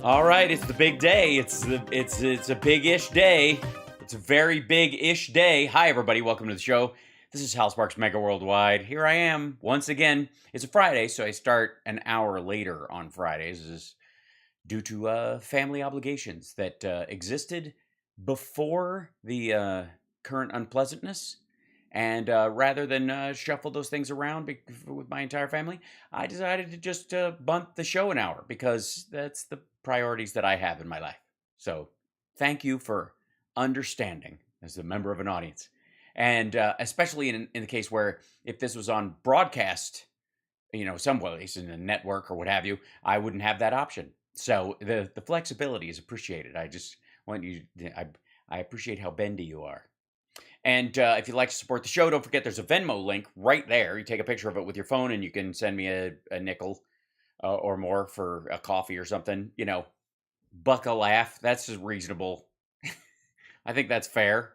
All right, it's the big day. It's a big-ish day. It's a very big-ish day. Hi, everybody. Welcome to the show. This is HAL SPARKS Mega Worldwide. Here I am once again. It's a Friday, so I start an hour later on Fridays. This is due to family obligations that existed before the current unpleasantness. And rather than shuffle those things around with my entire family, I decided to just bump the show an hour because that's the priorities that I have in my life. So thank you for understanding as a member of an audience. And especially in the case where if this was on broadcast, some place in a network or what have you, I wouldn't have that option. So the flexibility is appreciated. I just want you, I appreciate how bendy you are. And if you'd like to support the show, don't forget there's a Venmo link right there. You take a picture of it with your phone and you can send me a nickel or more for a coffee or something. Buck a laugh. That's reasonable. I think that's fair.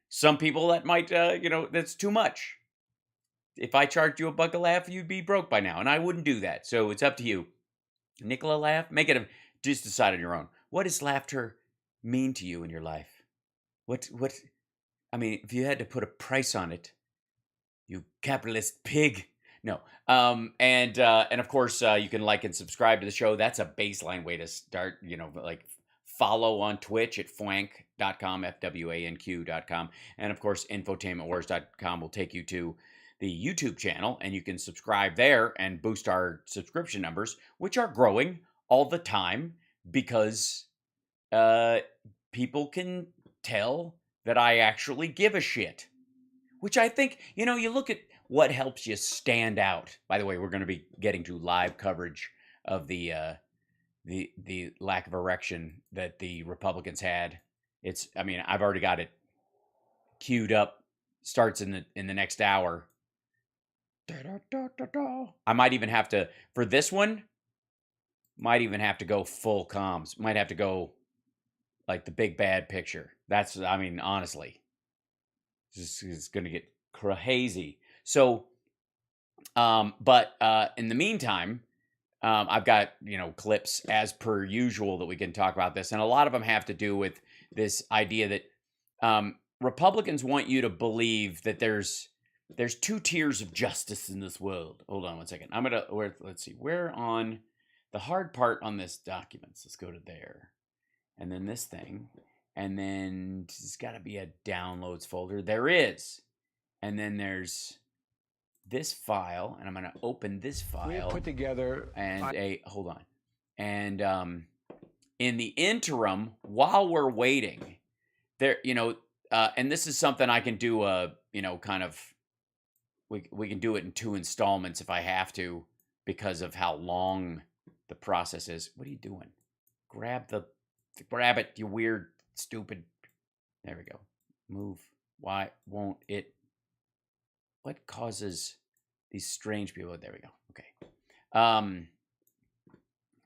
Some people that might, that's too much. If I charged you $1 a laugh, you'd be broke by now. And I wouldn't do that. So it's up to you. Nickel a laugh? Make it just decide on your own. What does laughter mean to you in your life? What I mean, if you had to put a price on it, you capitalist pig. No. And of course, you can like and subscribe to the show. That's a baseline way to start, like follow on Twitch at fwank.com, FWANQ.com. And of course, infotainmentwars.com will take you to the YouTube channel, and you can subscribe there and boost our subscription numbers, which are growing all the time because people can tell that I actually give a shit, which I think, you look at what helps you stand out. By the way, we're going to be getting to live coverage of the lack of erection that the Republicans had. I've already got it queued up. Starts in the next hour. I might even have to, for this one, go full comms. Might have to go like the big bad picture. That's, honestly, it's going to get crazy. So, but in the meantime, I've got, clips as per usual that we can talk about this. And a lot of them have to do with this idea that Republicans want you to believe that there's two tiers of justice in this world. Hold on one second. Let's see. We're on the hard part on this documents. Let's go to there. And then this thing. And then there's got to be a downloads folder. There is. And then there's this file. And I'm going to open this file. We put together. And hold on. And in the interim, while we're waiting, there, and this is something I can do, kind of, we can do it in 2 installments if I have to, because of how long the process is. What are you doing? Grab it, you weird, stupid. There we go. Move. Why won't it? What causes these strange people? There we go. Okay.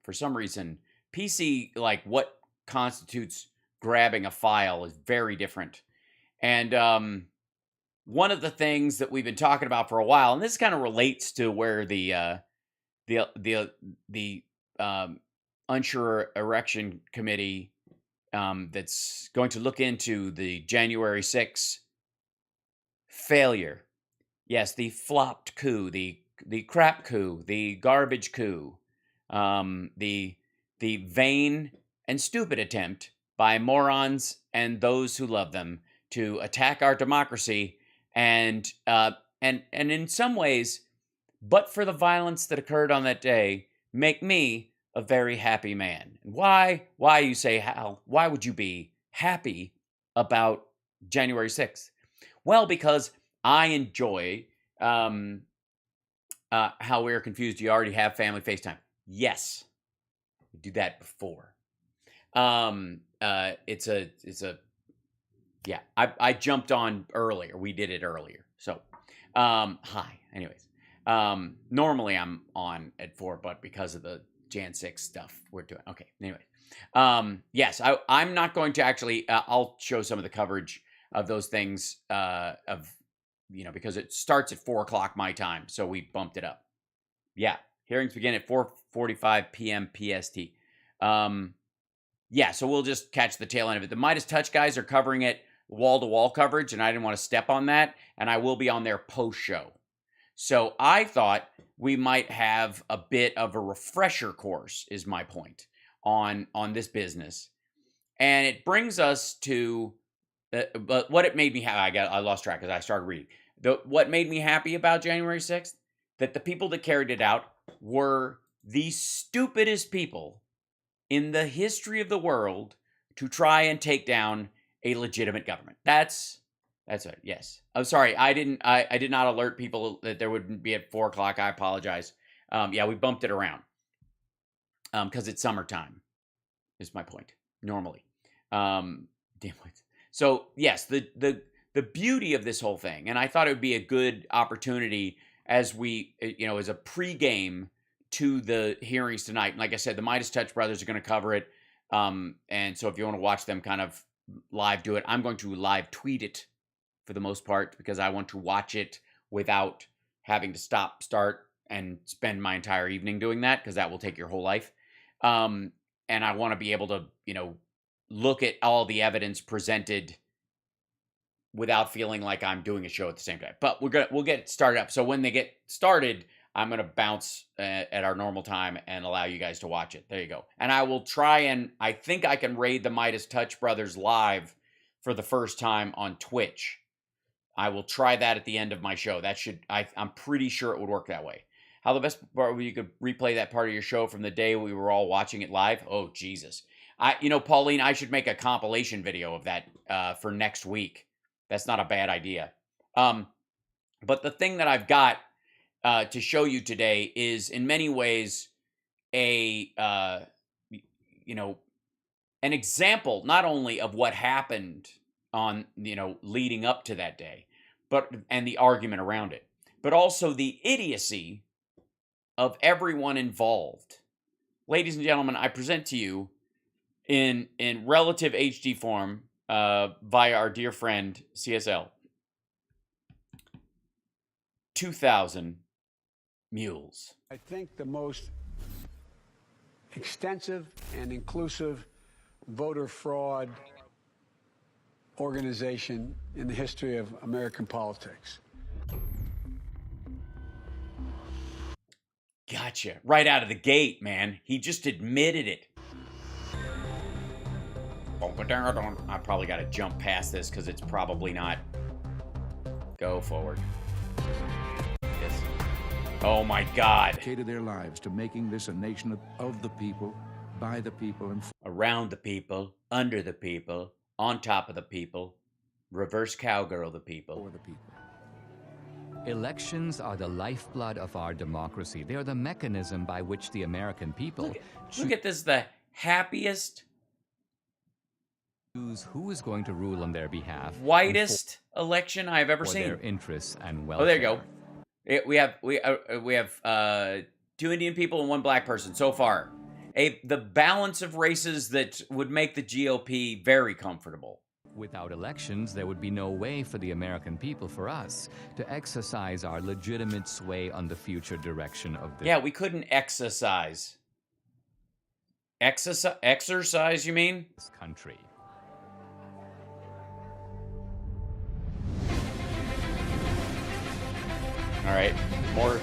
For some reason, PC, like what constitutes grabbing a file is very different. And one of the things that we've been talking about for a while, and this kind of relates to where the Unsure Erection Committee that's going to look into the January 6th failure. Yes, the flopped coup, the crap coup, the garbage coup, the vain and stupid attempt by morons and those who love them to attack our democracy, and in some ways, but for the violence that occurred on that day, make me a very happy man. Why, you say, Hal? Why would you be happy about January 6th? Well, because I enjoy how we're confused. You already have family FaceTime. Yes, we do that before. I jumped on earlier. We did it earlier. So, hi. Anyways, normally I'm on at 4, but because of the Jan 6 stuff we're doing. Okay. Anyways, yes, I'm not going to actually, I'll show some of the coverage of those things, because it starts at 4 o'clock my time. So we bumped it up. Yeah. Hearings begin at 4:45 p.m. PST. yeah, so we'll just catch the tail end of it. The Midas Touch guys are covering it wall-to-wall coverage, and I didn't want to step on that, and I will be on their post-show. So I thought we might have a bit of a refresher course, is my point, on this business. And it brings us to, but what it made me happy, I lost track as I started reading. What made me happy about January 6th, that the people that carried it out were the stupidest people in the history of the world to try and take down a legitimate government. That's it. Yes. I'm sorry. I did not alert people that there would be at 4:00. I apologize. Yeah, we bumped it around. Because it's summertime, is my point. Normally. Damn it. So yes, the beauty of this whole thing, and I thought it would be a good opportunity as we, as a pregame to the hearings tonight. And like I said, the Midas Touch brothers are going to cover it. And so if you want to watch them kind of live do it, I'm going to live tweet it for the most part, because I want to watch it without having to stop, start, and spend my entire evening doing that, because that will take your whole life. And I want to be able to, look at all the evidence presented without feeling like I'm doing a show at the same time. But we'll get started up. So when they get started, I'm going to bounce at our normal time and allow you guys to watch it. There you go. And I will try, and I think I can raid the Midas Touch brothers live for the first time on Twitch. I will try that at the end of my show. I'm pretty sure it would work that way. How the best part, you could replay that part of your show from the day we were all watching it live. Oh, Jesus. Pauline, I should make a compilation video of that for next week. That's not a bad idea. But the thing that I've got to show you today is in many ways an example, not only of what happened on, leading up to that day, and the argument around it, but also the idiocy of everyone involved. Ladies and gentlemen, I present to you in relative HD form via our dear friend CSL, 2,000 mules. I think the most extensive and inclusive voter fraud organization in the history of American politics. Gotcha. Right out of the gate, man. He just admitted it. I probably got to jump past this because it's probably not. Go forward. Yes. Oh my God. Dedicated their lives to making this a nation of the people, by the people, and around the people, under the people, on top of the people, reverse cowgirl the people. for the people. Elections are the lifeblood of our democracy. They are the mechanism by which the American people Look at this, the happiest, choose who is going to rule on their behalf. whitest election I've ever for seen. their interests and welfare. Oh, there you go. We have 2 Indian people and 1 black person so far. The balance of races that would make the GOP very comfortable. Without elections, there would be no way for the American people, for us, to exercise our legitimate sway on the future direction of this Yeah, we couldn't exercise. Exercise, you mean? country. All right, more.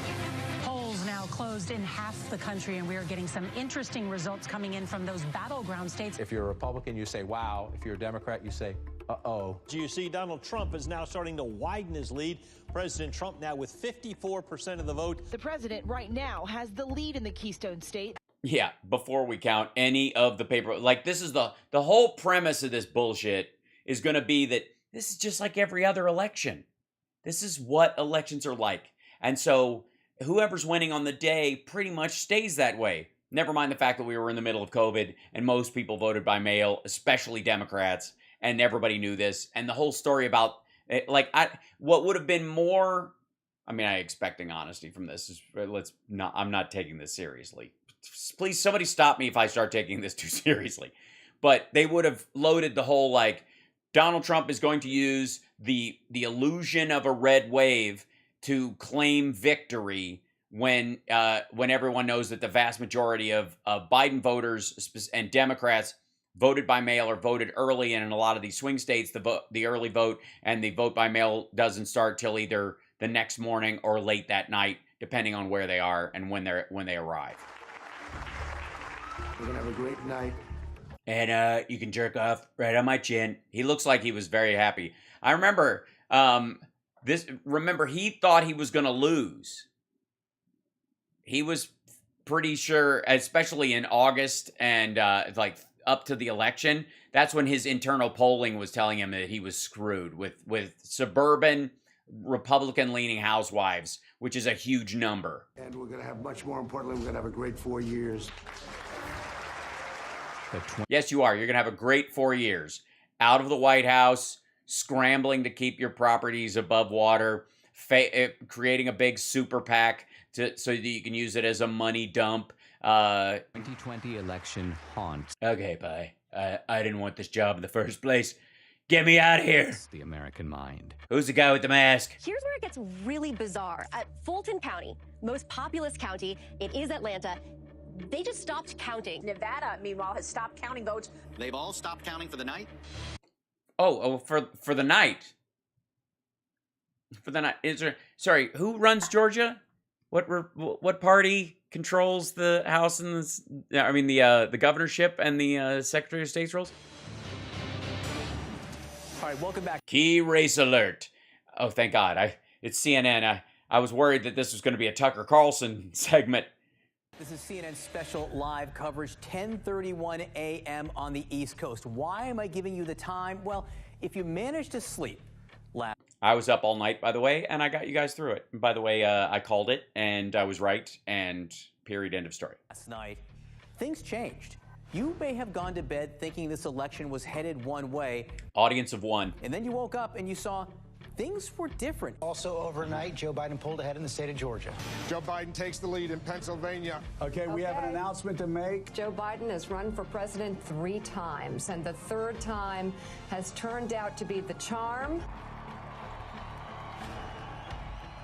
Polls now closed in half the country, and we are getting some interesting results coming in from those battleground states. If you're a Republican, you say, wow. If you're a Democrat, you say, uh-oh. You see, Donald Trump is now starting to widen his lead. President Trump now with 54% of the vote. The president right now has the lead in the Keystone State. Yeah, before we count any of the paper, like this is the whole premise of this bullshit is going to be that this is just like every other election. This is what elections are like. And so whoever's winning on the day pretty much stays that way. Never mind the fact that we were in the middle of COVID and most people voted by mail, especially Democrats, and everybody knew this. And the whole story about, what would have been more, I'm expecting honesty from this. I'm not taking this seriously. Please, somebody stop me if I start taking this too seriously. But they would have loaded the whole, Donald Trump is going to use the illusion of a red wave to claim victory when everyone knows that the vast majority of Biden voters and Democrats voted by mail or voted early, and in a lot of these swing states, the early vote and the vote by mail doesn't start till either the next morning or late that night, depending on where they are and when they arrive. We're gonna have a great night. And you can jerk off right on my chin. He looks like he was very happy. I remember he thought he was gonna lose. He was pretty sure, especially in August and like up to the election, that's when his internal polling was telling him that he was screwed with suburban Republican-leaning housewives, which is a huge number. And we're gonna have, much more importantly, we're gonna have a great 4 years. Yes, you are. You're going to have a great 4 years. Out of the White House, scrambling to keep your properties above water, creating a big super PAC so that you can use it as a money dump. 2020 election haunt. Okay, bye. I didn't want this job in the first place. Get me out of here. The American mind. Who's the guy with the mask? Here's where it gets really bizarre. At Fulton County, most populous county, it is Atlanta. They just stopped counting. Nevada, meanwhile, has stopped counting votes. They've all stopped counting for the night? For the night. For the night. Sorry, who runs Georgia? What party controls the House and the governorship and the Secretary of State's roles? All right, welcome back. Key race alert. Oh, thank God. It's CNN. I was worried that this was going to be a Tucker Carlson segment. This is CNN special live coverage, 10:31 a.m. on the East Coast. Why am I giving you the time? Well, if you managed to sleep last... I was up all night, by the way, and I got you guys through it. And by the way, I called it, and I was right, and period, end of story. Last night, things changed. You may have gone to bed thinking this election was headed one way. Audience of one. And then you woke up and you saw things were different. Also overnight, Joe Biden pulled ahead in the state of Georgia. Joe Biden takes the lead in Pennsylvania. Okay, we have an announcement to make. Joe Biden has run for president 3 times, and the 3rd time has turned out to be the charm.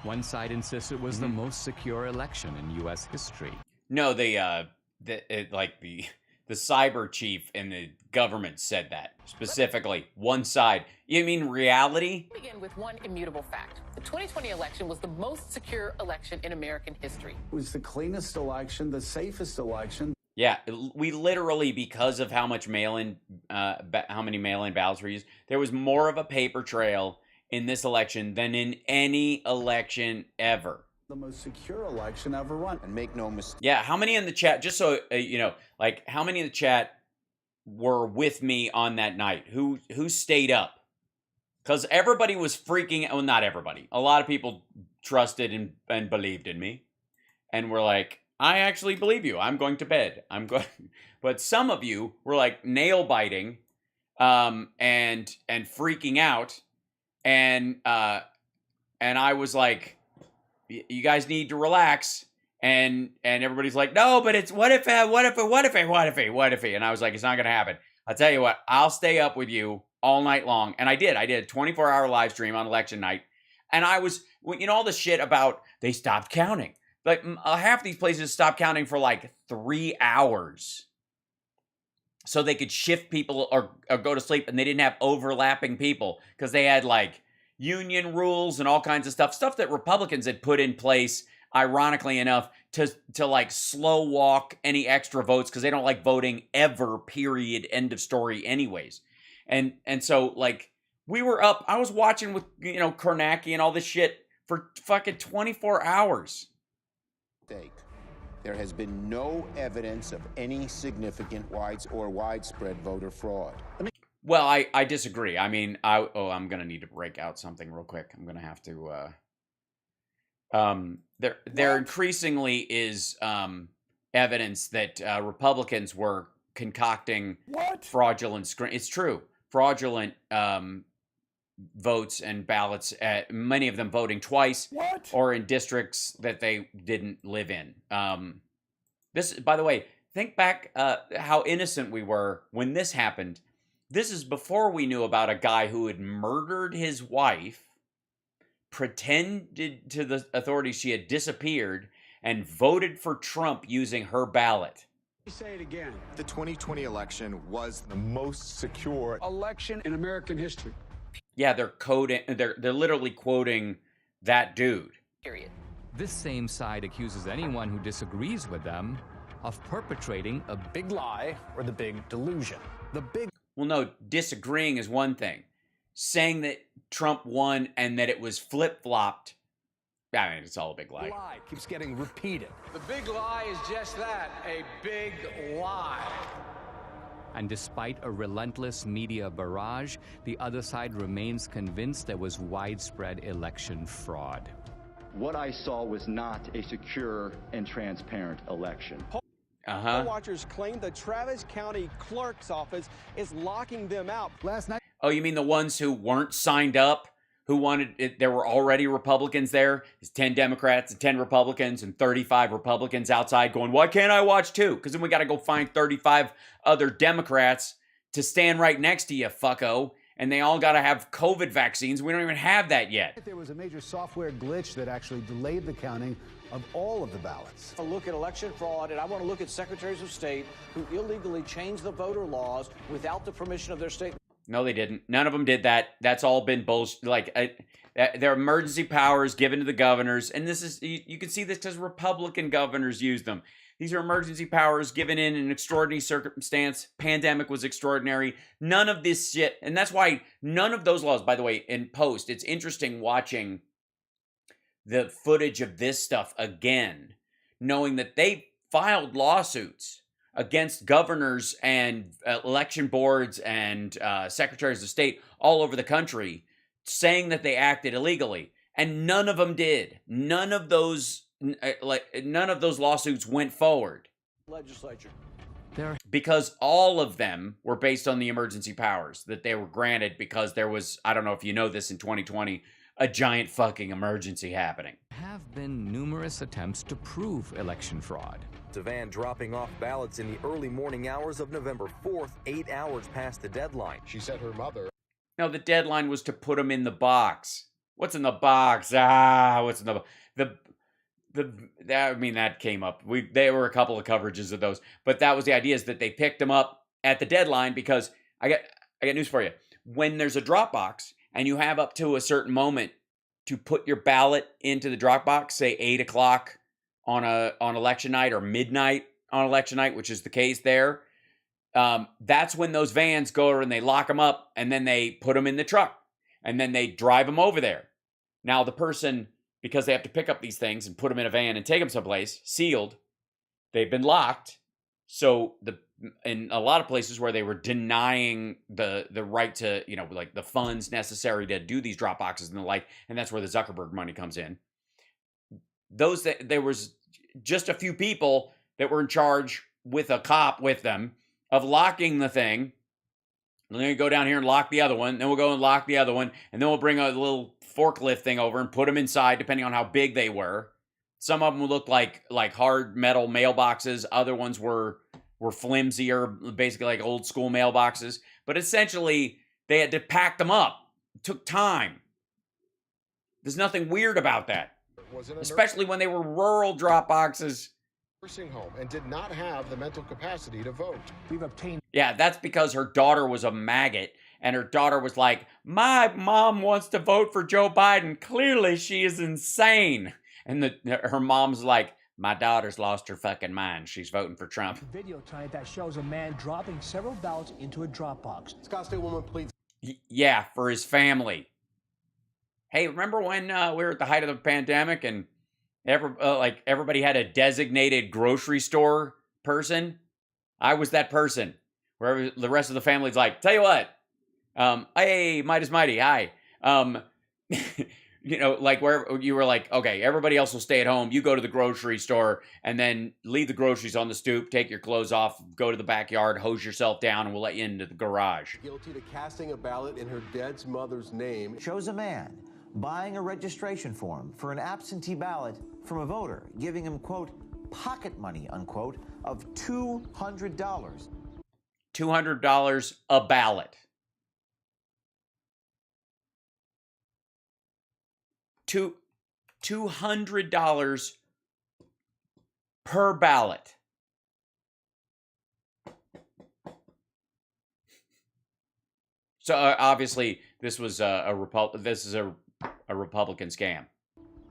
One side insists it was the most secure election in U.S. history. No, the cyber chief in the government said that specifically. One side. You mean reality? Begin with one immutable fact. The 2020 election was the most secure election in American history. It was the cleanest election, the safest election. Yeah, we literally, because of how much how many mail-in ballots were used, there was more of a paper trail in this election than in any election ever. The most secure election ever run. And make no mistake. Yeah, how many in the chat, just so, how many in the chat were with me on that night? Who stayed up? Because everybody was freaking out. Well, not everybody. A lot of people trusted and believed in me. And were like, I actually believe you. I'm going to bed. But some of you were like nail biting and freaking out. And I was like, you guys need to relax. And everybody's like, no, but it's what if, and I was like, it's not going to happen. I'll tell you what, I'll stay up with you all night long. And I did a 24-hour live stream on election night. And I was, all the shit about they stopped counting. Like half these places stopped counting for like 3 hours. So they could shift people or go to sleep, and they didn't have overlapping people because they had like union rules and all kinds of stuff that Republicans had put in place, ironically enough, to like slow walk any extra votes because they don't like voting ever, period, end of story anyways. And so like we were up, I was watching with, Kornacki and all this shit for fucking 24 hours. There has been no evidence of any significant widespread voter fraud. Well, I disagree. I mean, I'm going to need to break out something real quick. I'm going to have to... There increasingly is evidence that Republicans were concocting fraudulent... It's true. Fraudulent votes and ballots, many of them voting twice or in districts that they didn't live in. This, by the way, think back how innocent we were when this happened. This is before we knew about a guy who had murdered his wife, pretended to the authorities she had disappeared, and voted for Trump using her ballot. Say it again. The 2020 election was the most secure Election in American history. Yeah, they're literally quoting that dude. Period. This same side accuses anyone who disagrees with them of perpetrating a Big lie or the big delusion. Well, no, disagreeing is one thing. Saying that Trump won and that it was flip-flopped, I mean, it's all a big lie. Lie keeps getting repeated. The big lie is just that, a big lie. And despite a relentless media barrage, the other side remains convinced there was widespread election fraud. What I saw was not a secure and transparent election. Uh-huh. Watchers claim the Travis County Clerk's Office is locking them out. Last night. Oh, you mean the ones who weren't signed up? Who wanted it? There were already Republicans there. There's 10 Democrats and 10 Republicans and 35 Republicans outside going, why can't I watch too? Because then we got to go find 35 other Democrats to stand right next to you, fucko. And they all got to have COVID vaccines. We don't even have that yet. There was a major software glitch that actually delayed the counting of all of the ballots. A look at election fraud, and I want to look at secretaries of state who illegally changed the voter laws without the permission of their state. No, they didn't. None of them did that. That's all been bullshit. Like, there are emergency powers given to the governors. And this is, you can see this because Republican governors use them. These are emergency powers given in an extraordinary circumstance. Pandemic was extraordinary. None of this shit. And that's why none of those laws, by the way, in post, it's interesting watching the footage of this stuff again, knowing that they filed lawsuits against governors and election boards and secretaries of state all over the country, saying that they acted illegally. And none of them did. None of those lawsuits went forward. Legislature. Because all of them were based on the emergency powers that they were granted because there was, I don't know if you know this, in 2020, a giant fucking emergency happening. Have been numerous attempts to prove election fraud. Devan dropping off ballots in the early morning hours of November 4th, 8 hours past the deadline. She said her mother. No, the deadline was to put them in the box. What's in the box? What's in I mean, that came up. There were a couple of coverages of those, but that was the idea, is that they picked them up at the deadline because I got news for you. When there's a drop box and you have up to a certain moment to put your ballot into the drop box, say 8 o'clock on election night or midnight on election night, which is the case there, that's when those vans go and they lock them up and then they put them in the truck and then they drive them over there. Now the person, because they have to pick up these things and put them in a van and take them someplace, sealed, they've been locked. So in a lot of places where they were denying the right to, like the funds necessary to do these drop boxes and the like, and that's where the Zuckerberg money comes in. There was just a few people that were in charge with a cop with them of locking the thing. And then we go down here and lock the other one. Then we'll go and lock the other one. And then we'll bring a little forklift thing over and put them inside, depending on how big they were. Some of them looked like hard metal mailboxes. Other ones were flimsier, basically like old school mailboxes. But essentially, they had to pack them up. It took time. There's nothing weird about that. Especially when they were rural drop boxes. Nursing home and did not have the mental capacity to vote. We've obtained. Yeah, that's because her daughter was a maggot. And her daughter was like, my mom wants to vote for Joe Biden. Clearly, she is insane. And her mom's like, my daughter's lost her fucking mind. She's voting for Trump. Video tonight that shows a man dropping several ballots into a drop box. Scottsdale woman pleads. Yeah, for his family. Hey, remember when we were at the height of the pandemic and everybody had a designated grocery store person? I was that person. Where the rest of the family's like, tell you what, hey, might is mighty, hi. Like where you were like, okay, everybody else will stay at home. You go to the grocery store and then leave the groceries on the stoop, take your clothes off, go to the backyard, hose yourself down, and we'll let you into the garage. Guilty to casting a ballot in her dead mother's name. Shows a man buying a registration form for an absentee ballot from a voter, giving him, quote, pocket money, unquote, of $200. $200 a ballot. $200 per ballot. So obviously, this was this is a Republican scam.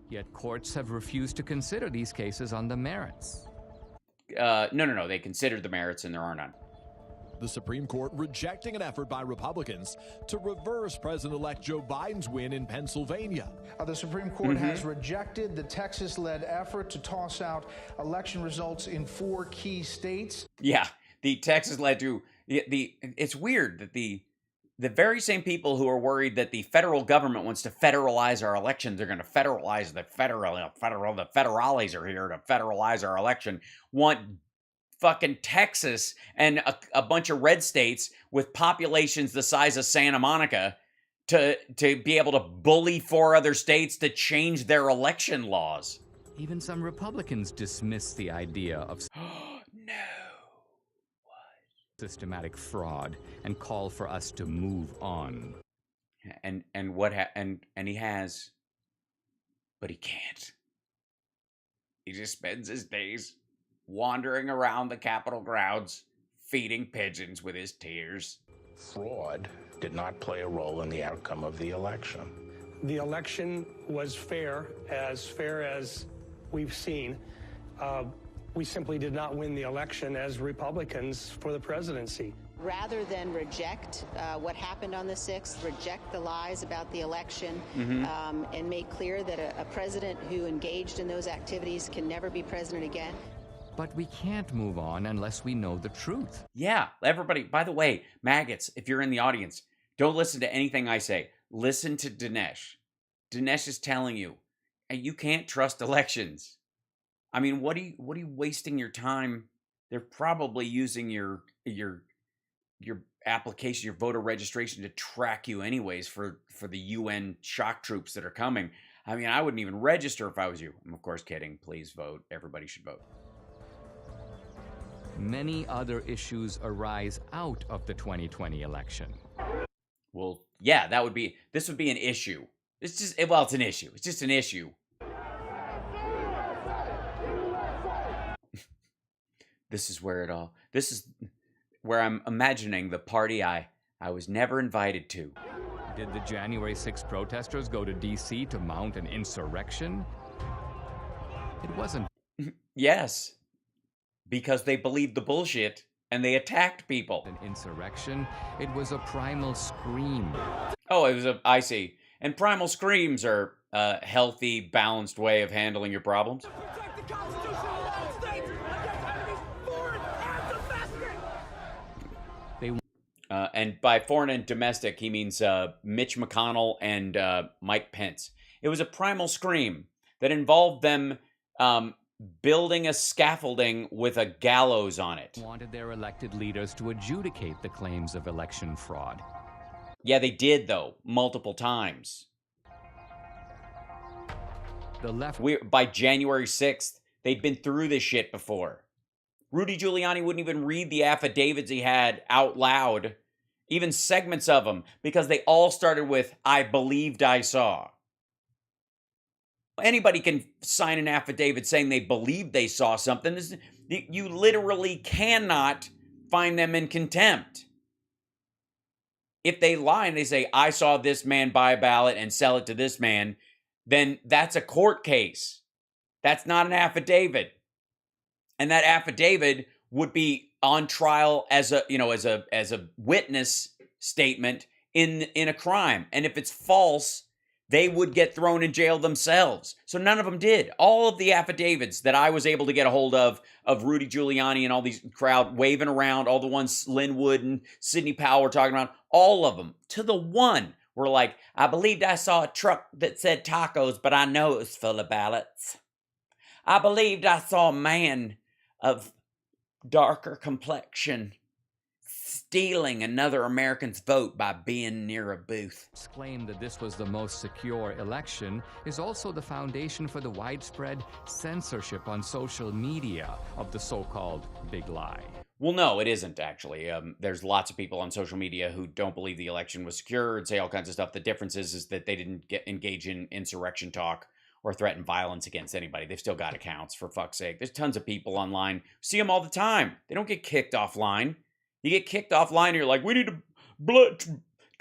Yet courts have refused to consider these cases on the merits. No. They considered the merits, and there are none. The Supreme Court rejecting an effort by Republicans to reverse President-elect Joe Biden's win in Pennsylvania. The Supreme Court has rejected the Texas-led effort to toss out election results in 4 key states. Yeah, the Texas led to it's weird that the very same people who are worried that the federal government wants to federalize our elections, they're going to federalize the federales are here to federalize our election, want fucking Texas and a bunch of red states with populations the size of Santa Monica to be able to bully 4 other states to change their election laws. Even some Republicans dismiss the idea of systematic fraud and call for us to move on. And he has, but he can't. He just spends his days wandering around the Capitol grounds, feeding pigeons with his tears. Fraud did not play a role in the outcome of the election. The election was fair as we've seen. We simply did not win the election as Republicans for the presidency. Rather than reject what happened on the 6th, reject the lies about the election, and make clear that a president who engaged in those activities can never be president again. But we can't move on unless we know the truth. Yeah, everybody, by the way, maggots, if you're in the audience, don't listen to anything I say. Listen to Dinesh. Dinesh is telling you, you can't trust elections. I mean, what are you wasting your time? They're probably using your application, your voter registration to track you anyways for the UN shock troops that are coming. I mean, I wouldn't even register if I was you. I'm of course kidding. Please vote. Everybody should vote. Many other issues arise out of the 2020 election. Well, yeah, this would be an issue. It's just, well, it's an issue. It's just an issue. This is where I'm imagining the party I was never invited to. Did the January 6th protesters go to D.C. to mount an insurrection? It wasn't. Yes. Because they believed the bullshit and they attacked people. An insurrection, it was a primal scream. Oh, I see. And primal screams are a healthy, balanced way of handling your problems. Protect the Constitution of the United States against enemies, foreign and domestic. And by foreign and domestic, he means Mitch McConnell and Mike Pence. It was a primal scream that involved them building a scaffolding with a gallows on it. Wanted their elected leaders to adjudicate the claims of election fraud. Yeah, they did, though, multiple times. The left... By January 6th, they'd been through this shit before. Rudy Giuliani wouldn't even read the affidavits he had out loud, even segments of them, because they all started with, "I believed I saw." Anybody can sign an affidavit saying they believe they saw something. You literally cannot find them in contempt. If they lie and they say, "I saw this man buy a ballot and sell it to this man," then that's a court case. That's not an affidavit. And that affidavit would be on trial as a witness statement in a crime. And if it's false, they would get thrown in jail themselves. So none of them did. All of the affidavits that I was able to get a hold of Rudy Giuliani and all these crowd waving around, all the ones Lynn Wood and Sidney Powell were talking about, all of them, to the one, were like, "I believed I saw a truck that said tacos, but I know it was full of ballots. I believed I saw a man of darker complexion stealing another American's vote by being near a booth." Claim that this was the most secure election is also the foundation for the widespread censorship on social media of the so-called big lie. Well, no, it isn't, actually. There's lots of people on social media who don't believe the election was secure and say all kinds of stuff. The difference is that they didn't engage in insurrection talk or threaten violence against anybody. They've still got accounts, for fuck's sake. There's tons of people online. See them all the time. They don't get kicked offline. You get kicked offline and you're like, "We need to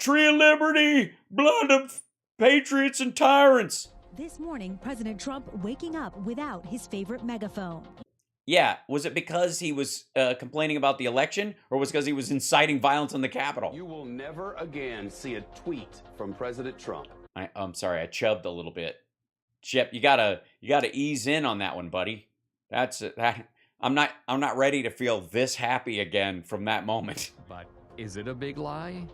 Tree of liberty, blood of patriots and tyrants. This morning, President Trump waking up without his favorite megaphone. Yeah, was it because he was complaining about the election, or was it because he was inciting violence on the Capitol? You will never again see a tweet from President Trump. I'm sorry, I chubbed a little bit. Shep, you gotta ease in on that one, buddy. I'm not ready to feel this happy again from that moment. But is it a big lie?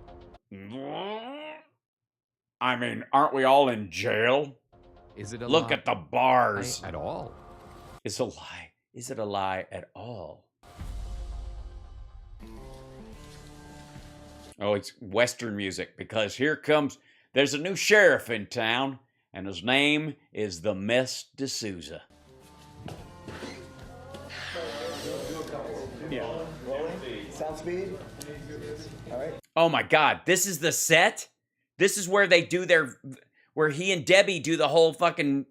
I mean, aren't we all in jail? Is it a Look lie at the bars. at all? It's a lie. Is it a lie at all? Oh, it's Western music, because there's a new sheriff in town, and his name is the Miss D'Souza. Yeah. Sound speed. All right. Oh my God, this is the set? This is where they do where he and Debbie do the whole fucking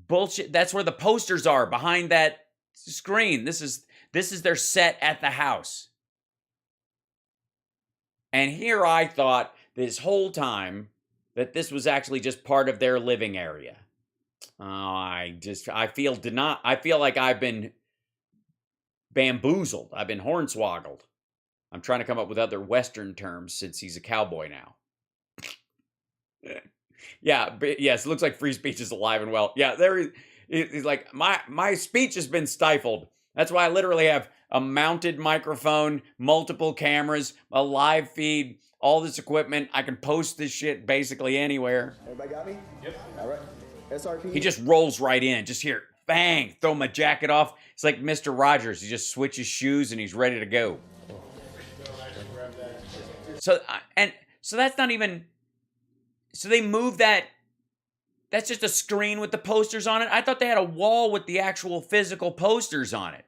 bullshit. That's where the posters are, behind that screen. This is their set at the house. And here I thought this whole time that this was actually just part of their living area. Oh, I feel like I've been bamboozled. I've been hornswoggled. I'm trying to come up with other Western terms since he's a cowboy now. Yeah, but yes, it looks like free speech is alive and well. Yeah, he's like, my speech has been stifled. That's why I literally have a mounted microphone, multiple cameras, a live feed, all this equipment. I can post this shit basically anywhere. Everybody got me? Yep. All right. SRP. He just rolls right in. Just here, bang, throw my jacket off. It's like Mr. Rogers. He just switches shoes and he's ready to go. So that's not even... So they moved that. That's just a screen with the posters on it. I thought they had a wall with the actual physical posters on it.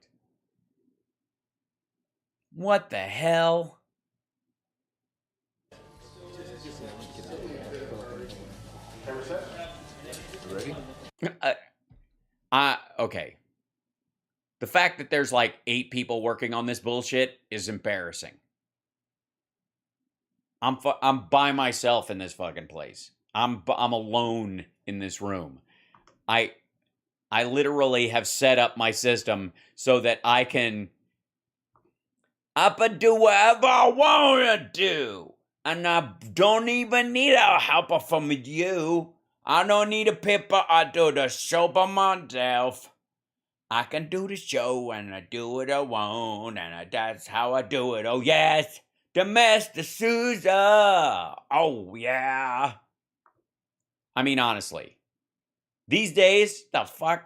What the hell? Ready? Okay. The fact that there's like 8 people working on this bullshit is embarrassing. I'm by myself in this fucking place. I'm alone in this room. I literally have set up my system so that I can do whatever I want to do. And I don't even need a helper from you. I don't need a paper. I do the show by myself. I can do the show and I do it alone. And that's how I do it. Oh, yes. The Miss D'Souza. Oh, yeah. I mean, honestly. These days, the fuck?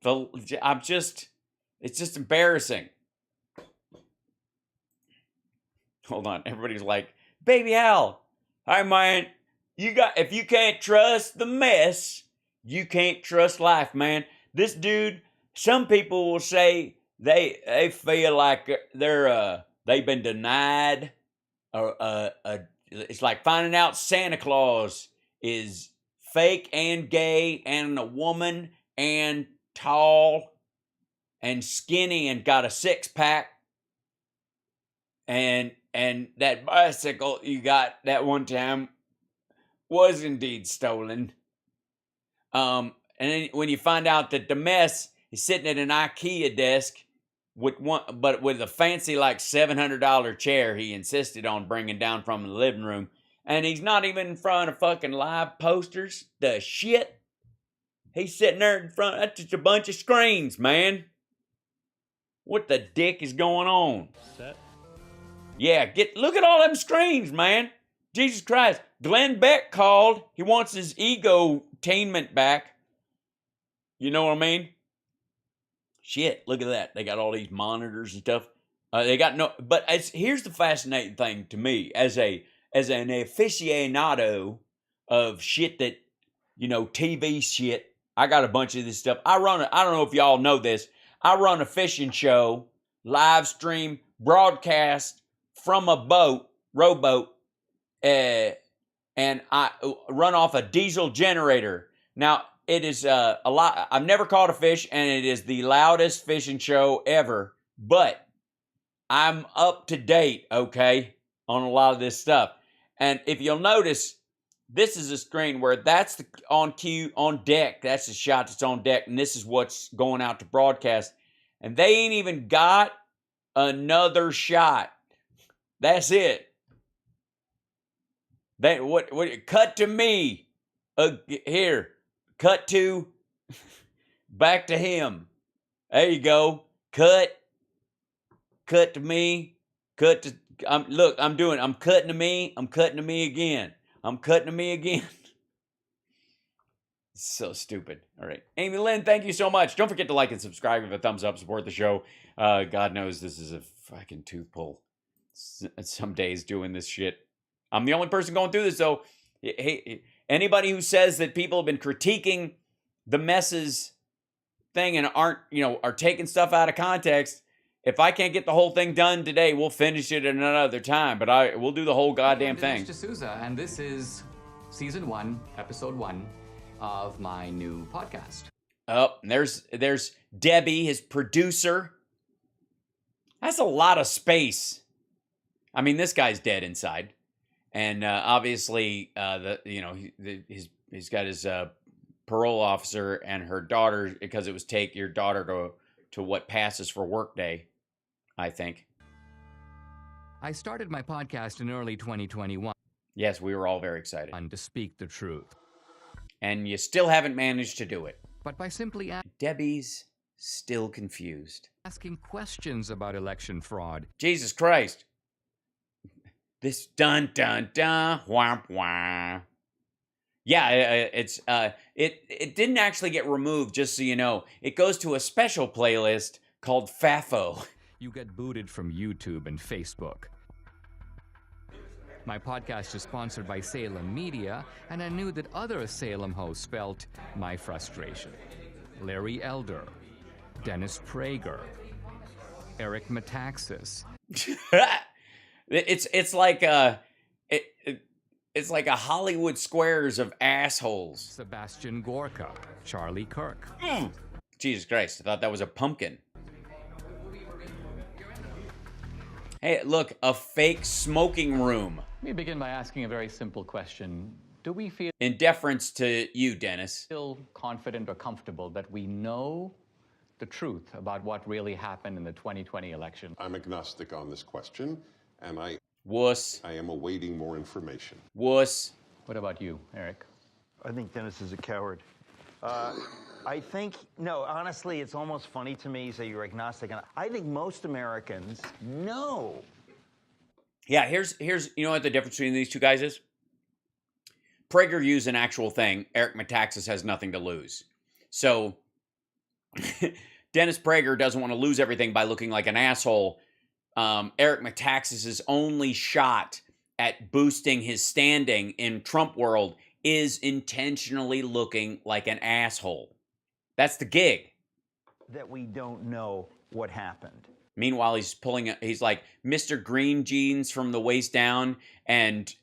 It's just embarrassing. Hold on. Everybody's like, Baby Hal. Hi, man. If you can't trust the mess, you can't trust life, man. This dude, some people will say they feel like they've been denied. It's like finding out Santa Claus is fake and gay and a woman and tall and skinny and got a 6-pack. And that bicycle you got that one time was indeed stolen. And then when you find out that the mess is sitting at an IKEA desk with a fancy like $700 chair he insisted on bringing down from the living room, and he's not even in front of fucking live posters. The shit. He's sitting there in front. That's just a bunch of screens, man. What the dick is going on? Set. Yeah, look at all them screens, man. Jesus Christ. Glenn Beck called. He wants his ego-tainment back. You know what I mean? Shit, look at that. They got all these monitors and stuff. But here's the fascinating thing to me as an aficionado of shit that, TV shit. I got a bunch of this stuff. I don't know if y'all know this. I run a fishing show, live stream, broadcast from a rowboat, and I run off a diesel generator. Now, it is a lot. I've never caught a fish, and it is the loudest fishing show ever. But I'm up to date, okay, on a lot of this stuff. And if you'll notice, this is a screen where that's the on cue, on deck. That's the shot that's on deck, and this is what's going out to broadcast. And they ain't even got another shot. That's it. That what cut to me. Here. Cut to back to him. There you go. Cut to me. Cut to I'm cutting to me. I'm cutting to me again. I'm cutting to me again. So stupid. All right. Amy Lynn, thank you so much. Don't forget to like and subscribe, give a thumbs up, support the show. God knows this is a fucking tooth pull. Some days doing this shit. I'm the only person going through this, though. Hey, anybody who says that people have been critiquing the messes thing and are taking stuff out of context, if I can't get the whole thing done today, we'll finish it at another time. But we'll do the whole goddamn thing. Mr. Souza, and this is season 1, episode 1 of my new podcast. Oh, there's Debbie, his producer. That's a lot of space. I mean, this guy's dead inside, and obviously, he's got his parole officer and her daughter, because it was take your daughter to what passes for work day, I think. I started my podcast in early 2021. Yes, we were all very excited. And to speak the truth. And you still haven't managed to do it. But by simply Debbie's still confused. Asking questions about election fraud. Jesus Christ. This dun dun dun whomp whomp. Yeah, it didn't actually get removed, just so you know. It goes to a special playlist called FAFO. You get booted from YouTube and Facebook. My podcast is sponsored by Salem Media, and I knew that other Salem hosts felt my frustration. Larry Elder, Dennis Prager, Eric Metaxas. It's like a Hollywood Squares of assholes. Sebastian Gorka, Charlie Kirk. Jesus Christ, I thought that was a pumpkin. Hey, look, a fake smoking room. Let me begin by asking a very simple question. Do we feel, in deference to you, Dennis, confident or comfortable that we know the truth about what really happened in the 2020 election? I'm agnostic on this question, and I am awaiting more information. Wuss. What about you, Eric? I think Dennis is a coward. I think, no, honestly, it's almost funny to me that you're agnostic. And I think most Americans know. Yeah, here's you know what the difference between these two guys is? Prager used an actual thing. Eric Metaxas has nothing to lose. So Dennis Prager doesn't want to lose everything by looking like an asshole. Eric Metaxas' only shot at boosting his standing in Trump world is intentionally looking like an asshole. That's the gig. That we don't know what happened. Meanwhile, he's like Mr. Green Jeans from the waist down and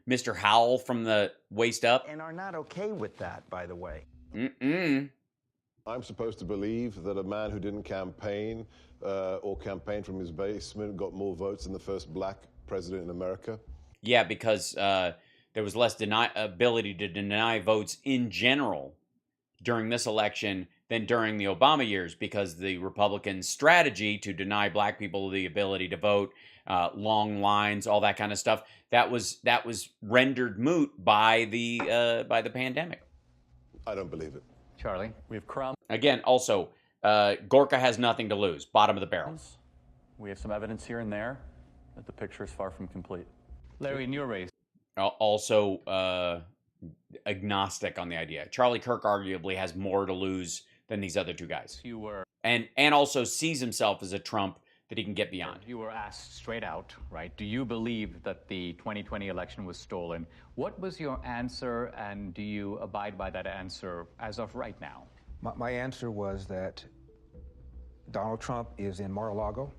Mr. Howell from the waist up. And are not okay with that, by the way. I'm supposed to believe that a man who didn't campaign or campaign from his basement got more votes than the first black president in America? Yeah, because there was less ability to deny votes in general during this election than during the Obama years, because the Republicans' strategy to deny black people the ability to vote, long lines, all that kind of stuff, that was rendered moot by the pandemic. I don't believe it. Charlie, we have Crumb. Again, also, Gorka has nothing to lose. Bottom of the barrel. We have some evidence here and there that the picture is far from complete. Larry, in your race. Also, agnostic on the idea. Charlie Kirk arguably has more to lose than these other two guys. You were. And also sees himself as a Trump that he can get beyond. You were asked straight out, right? Do you believe that the 2020 election was stolen? What was your answer, and do you abide by that answer as of right now? My answer was that Donald Trump is in Mar-a-Lago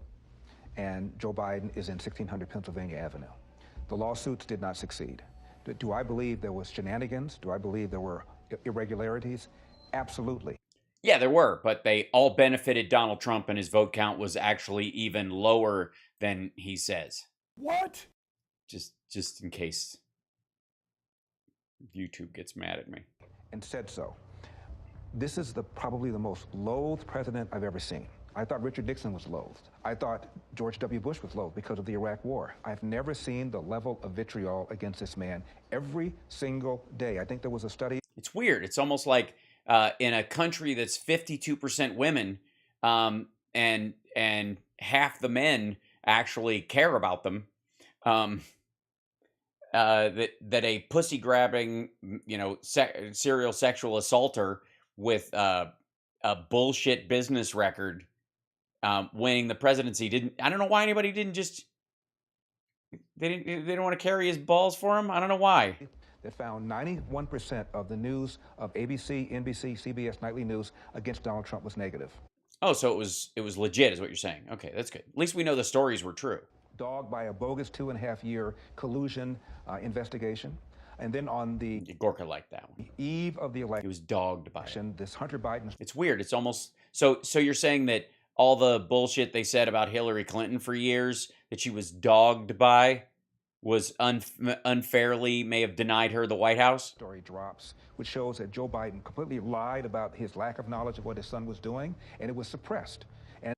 and Joe Biden is in 1600 Pennsylvania Avenue. The lawsuits did not succeed. Do I believe there was shenanigans? Do I believe there were irregularities? Absolutely. Yeah, there were, but they all benefited Donald Trump, and his vote count was actually even lower than he says. What? Just in case YouTube gets mad at me. And said so. This is probably the most loathed president I've ever seen. I thought Richard Nixon was loathed. I thought George W. Bush was loathed because of the Iraq War. I've never seen the level of vitriol against this man every single day. I think there was a study. It's weird. It's almost like in a country that's 52% women, and half the men actually care about them, that a pussy grabbing, serial sexual assaulter with a bullshit business record winning the presidency I don't know why anybody didn't just they didn't want to carry his balls for him. I don't know why. That found 91% of the news of ABC, NBC, CBS nightly news against Donald Trump was negative. Oh, so it was legit, is what you're saying. Okay, that's good. At least we know the stories were true. Dogged by a bogus 2.5-year collusion investigation. And then on the Gorka liked that one. Eve of the election, he was dogged by it. This Hunter Biden. It's weird. It's almost so you're saying that all the bullshit they said about Hillary Clinton for years that she was dogged by was unfairly may have denied her the White House? Story drops, which shows that Joe Biden completely lied about his lack of knowledge of what his son was doing, and it was suppressed. And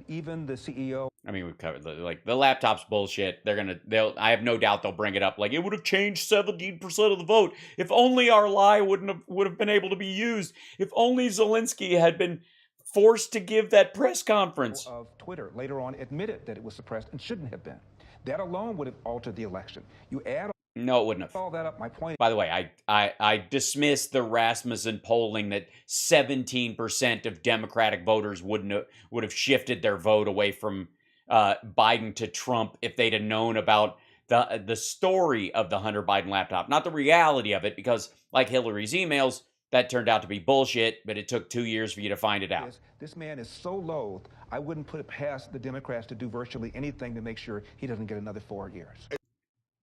even the CEO. I mean, we've covered the laptop's bullshit. I have no doubt they'll bring it up. Like, it would have changed 17% of the vote if only our lie would have been able to be used. If only Zelensky had been forced to give that press conference. Of Twitter later on admitted that it was suppressed and shouldn't have been. That alone would have altered the election. You add no, it wouldn't have. All that up. My point. By the way, I dismissed the Rasmussen polling that 17% of Democratic voters would have shifted their vote away from Biden to Trump if they'd have known about the story of the Hunter Biden laptop, not the reality of it, because like Hillary's emails, that turned out to be bullshit, but it took 2 years for you to find it out. This man is so loathed, I wouldn't put it past the Democrats to do virtually anything to make sure he doesn't get another 4 years.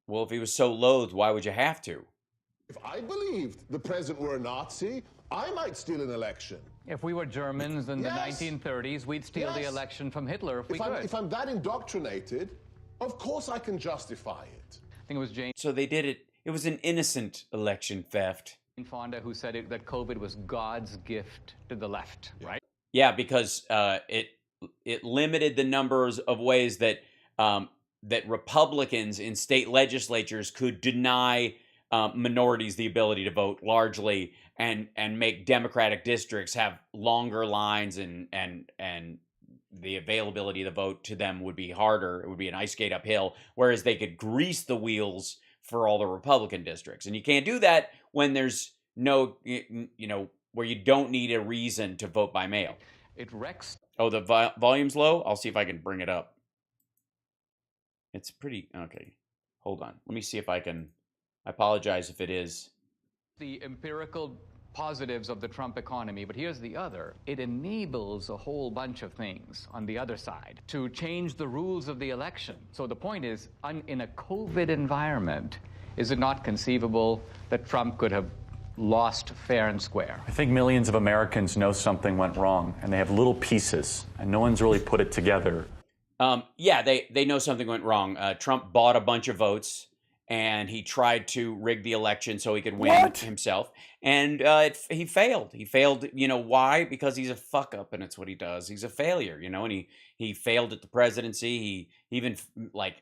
Well, if he was so loathed, why would you have to? If I believed the president were a Nazi, I might steal an election. If we were Germans in the 1930s, we'd steal the election from Hitler if we could. If I'm that indoctrinated, of course I can justify it. I think it was Jane. So they did it. It was an innocent election theft. Fonda who said that COVID was God's gift to the left, right? Yeah, because it limited the numbers of ways that that Republicans in state legislatures could deny minorities the ability to vote largely, and make Democratic districts have longer lines, and the availability of the vote to them would be harder. It would be an ice skate uphill, whereas they could grease the wheels for all the Republican districts. And you can't do that when there's no, where you don't need a reason to vote by mail. It wrecks. Oh, the volume's low? I'll see if I can bring it up. It's pretty, okay. Hold on. Let me see if I can, I apologize if it is. The empirical positives of the Trump economy, but here's the other. It enables a whole bunch of things on the other side to change the rules of the election. So the point is, in a COVID environment, is it not conceivable that Trump could have lost fair and square? I think millions of Americans know something went wrong, and they have little pieces, and no one's really put it together. Yeah, they know something went wrong. Trump bought a bunch of votes, and he tried to rig the election so he could win himself. And he failed. He failed, why? Because he's a fuck up, and it's what he does. He's a failure, and he failed at the presidency. He even,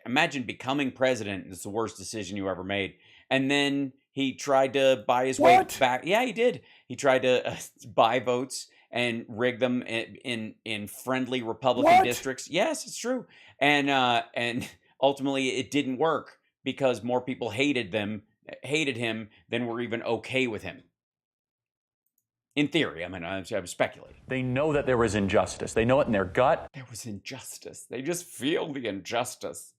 imagine becoming president. It's the worst decision you ever made. And then he tried to buy his way back. Yeah, he did. He tried to buy votes and rig them in friendly Republican districts. Yes, it's true. And ultimately it didn't work because more people hated him than were even okay with him. In theory, I'm speculating. They know that there was injustice. They know it in their gut. There was injustice. They just feel the injustice.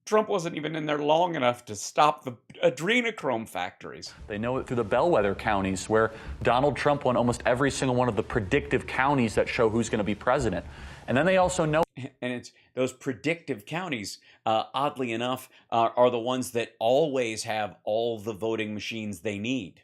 Trump wasn't even in there long enough to stop the adrenochrome factories. They know it through the bellwether counties where Donald Trump won almost every single one of the predictive counties that show who's going to be president. And then they also know. And it's those predictive counties, oddly enough, are the ones that always have all the voting machines they need.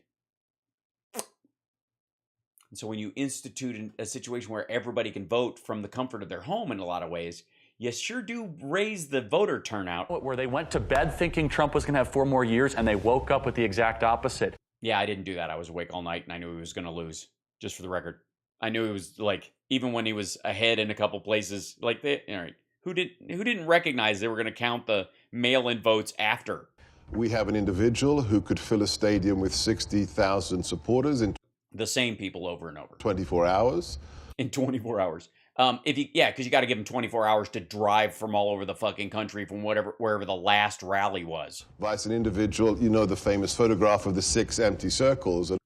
And so when you institute a situation where everybody can vote from the comfort of their home in a lot of ways, you sure do raise the voter turnout. Where they went to bed thinking Trump was going to have 4 more years, and they woke up with the exact opposite. Yeah, I didn't do that. I was awake all night, and I knew he was going to lose, just for the record. I knew he was, like, even when he was ahead in a couple places, like, all right, who didn't recognize they were going to count the mail-in votes after? We have an individual who could fill a stadium with 60,000 supporters in the same people over and over. 24 hours. In 24 hours. Because you got to give them 24 hours to drive from all over the fucking country from wherever the last rally was. Vice an individual, you know, the famous photograph of the 6 empty circles. It's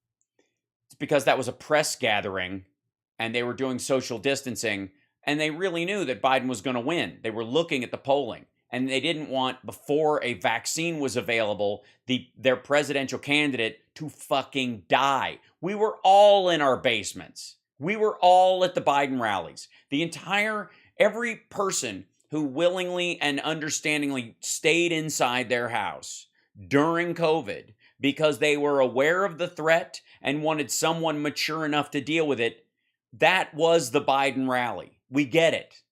because that was a press gathering and they were doing social distancing and they really knew that Biden was going to win. They were looking at the polling and they didn't want, before a vaccine was available, their presidential candidate to fucking die. We were all in our basements. We were all at the Biden rallies. Every person who willingly and understandingly stayed inside their house during COVID because they were aware of the threat and wanted someone mature enough to deal with it, that was the Biden rally. We get it.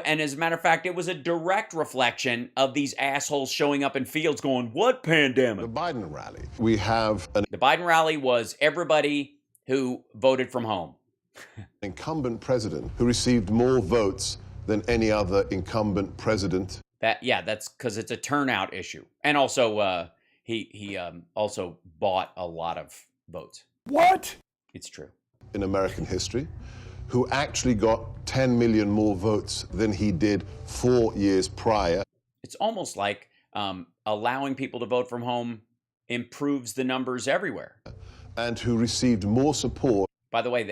And as a matter of fact, it was a direct reflection of these assholes showing up in fields going, what pandemic? The Biden rally. We have the Biden rally was everybody who voted from home. Incumbent president who received more votes than any other incumbent president. That's because it's a turnout issue. And also, he also bought a lot of votes. What? It's true. In American history, who actually got 10 million more votes than he did 4 years prior. It's almost like allowing people to vote from home improves the numbers everywhere. And who received more support. By the way,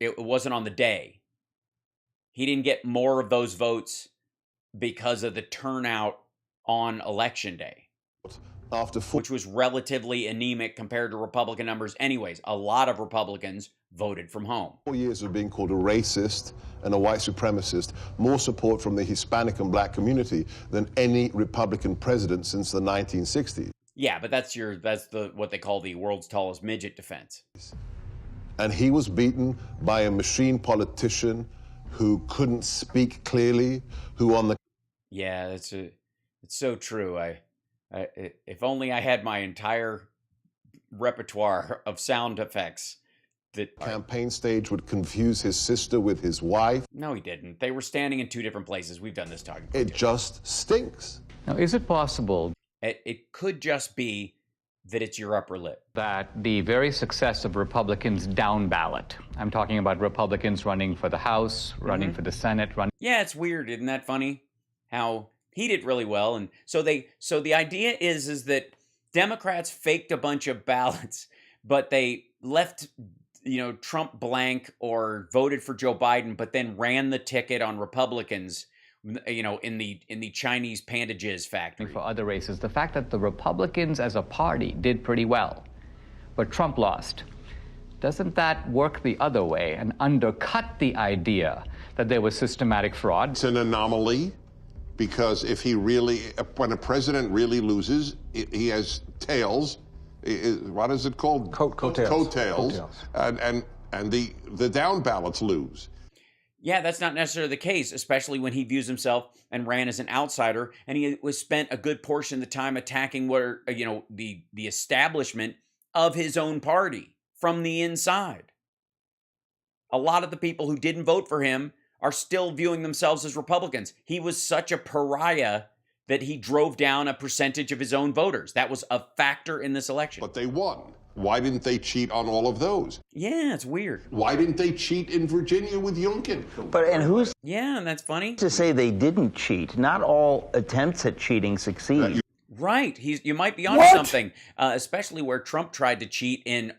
it wasn't on the day. He didn't get more of those votes because of the turnout on election day. Which was relatively anemic compared to Republican numbers anyways. A lot of Republicans voted from home. 4 years of being called a racist and a white supremacist, more support from the Hispanic and black community than any Republican president since the 1960s. Yeah, but that's what they call the world's tallest midget defense. And he was beaten by a machine politician who couldn't speak clearly, who on the... Yeah, it's so true. If only I had my entire repertoire of sound effects. That campaign stage would confuse his sister with his wife. No, he didn't. They were standing in 2 different places. We've done this talking. It just stinks. Now, is it possible? It could just be that it's your upper lip. That the very success of Republicans down ballot, I'm talking about Republicans running for the House, running for the Senate, Yeah, it's weird. Isn't that funny? How he did really well. And so the idea is that Democrats faked a bunch of ballots, but they left, Trump blank or voted for Joe Biden, but then ran the ticket on Republicans, in the Chinese Panda Jizz factory. For other races, the fact that the Republicans as a party did pretty well, but Trump lost, doesn't that work the other way and undercut the idea that there was systematic fraud? It's an anomaly, because when a president really loses, he has tails. What is it called? Coattails. Coattails. And the down ballots lose. Yeah, that's not necessarily the case, especially when he views himself and ran as an outsider, and he was spent a good portion of the time attacking the establishment of his own party from the inside. A lot of the people who didn't vote for him are still viewing themselves as Republicans. He was such a pariah that he drove down a percentage of his own voters. That was a factor in this election. But they won. Why didn't they cheat on all of those? Yeah, it's weird. Why didn't they cheat in Virginia with Youngkin? And who's... Yeah, and that's funny. ...to say they didn't cheat? Not all attempts at cheating succeed. Right. You might be onto something, especially where Trump tried to cheat in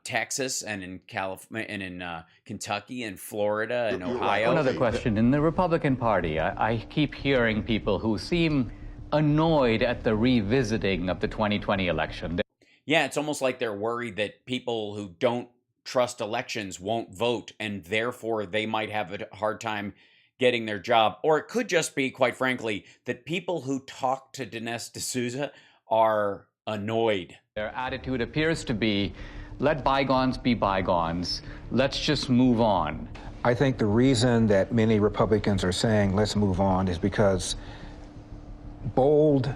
Texas and in California and in Kentucky and Florida and Ohio. Another question. In the Republican Party, I keep hearing people who seem annoyed at the revisiting of the 2020 election. Yeah, it's almost like they're worried that people who don't trust elections won't vote, and therefore they might have a hard time getting their job. Or it could just be, quite frankly, that people who talk to Dinesh D'Souza are annoyed. Their attitude appears to be, let bygones be bygones. Let's just move on. I think the reason that many Republicans are saying let's move on is because bold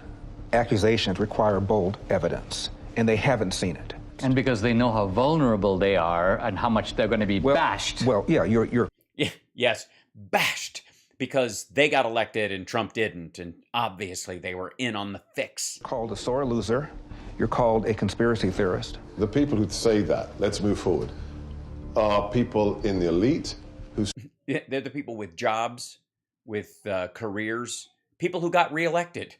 accusations require bold evidence, and they haven't seen it. And because they know how vulnerable they are and how much they're going to be bashed. Well, yeah, you're Yeah, yes, bashed because they got elected and Trump didn't, and obviously they were in on the fix. called a sore loser. You're called a conspiracy theorist. The people who say that, let's move forward, are people in the elite who... Yeah, they're the people with jobs, with careers, people who got reelected.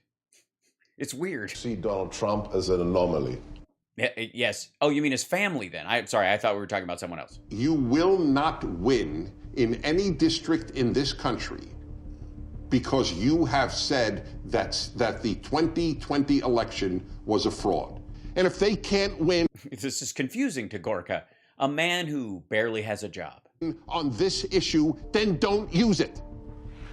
It's weird. See Donald Trump as an anomaly. Yes. Oh, you mean his family then? I'm sorry, I thought we were talking about someone else. You will not win in any district in this country because you have said that the 2020 election was a fraud. And if they can't win... This is confusing to Gorka, a man who barely has a job. ...on this issue, then don't use it.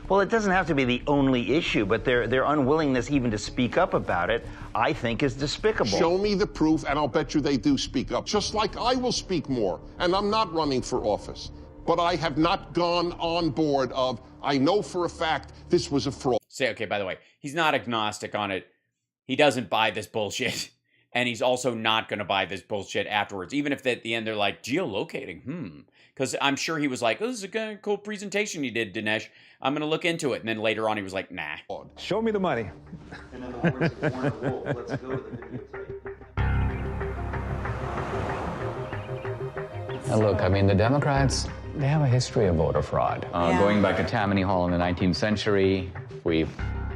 Well, it doesn't have to be the only issue, but their unwillingness even to speak up about it, I think, is despicable. Show me the proof, and I'll bet you they do speak up. Just like I will speak more, and I'm not running for office. But I have not gone on board of, I know for a fact this was a fraud. Say, okay, by the way, he's not agnostic on it. He doesn't buy this bullshit. And he's also not going to buy this bullshit afterwards. Even if at the end they're like, geolocating, Because I'm sure he was like, oh, this is a cool presentation you did, Dinesh. I'm going to look into it. And then later on he was like, nah. Show me the money. And in the words of Warner Wolf, let's go to the videotape. Now look, I mean, the Democrats, they have a history of voter fraud. Going back to Tammany Hall in the 19th century, we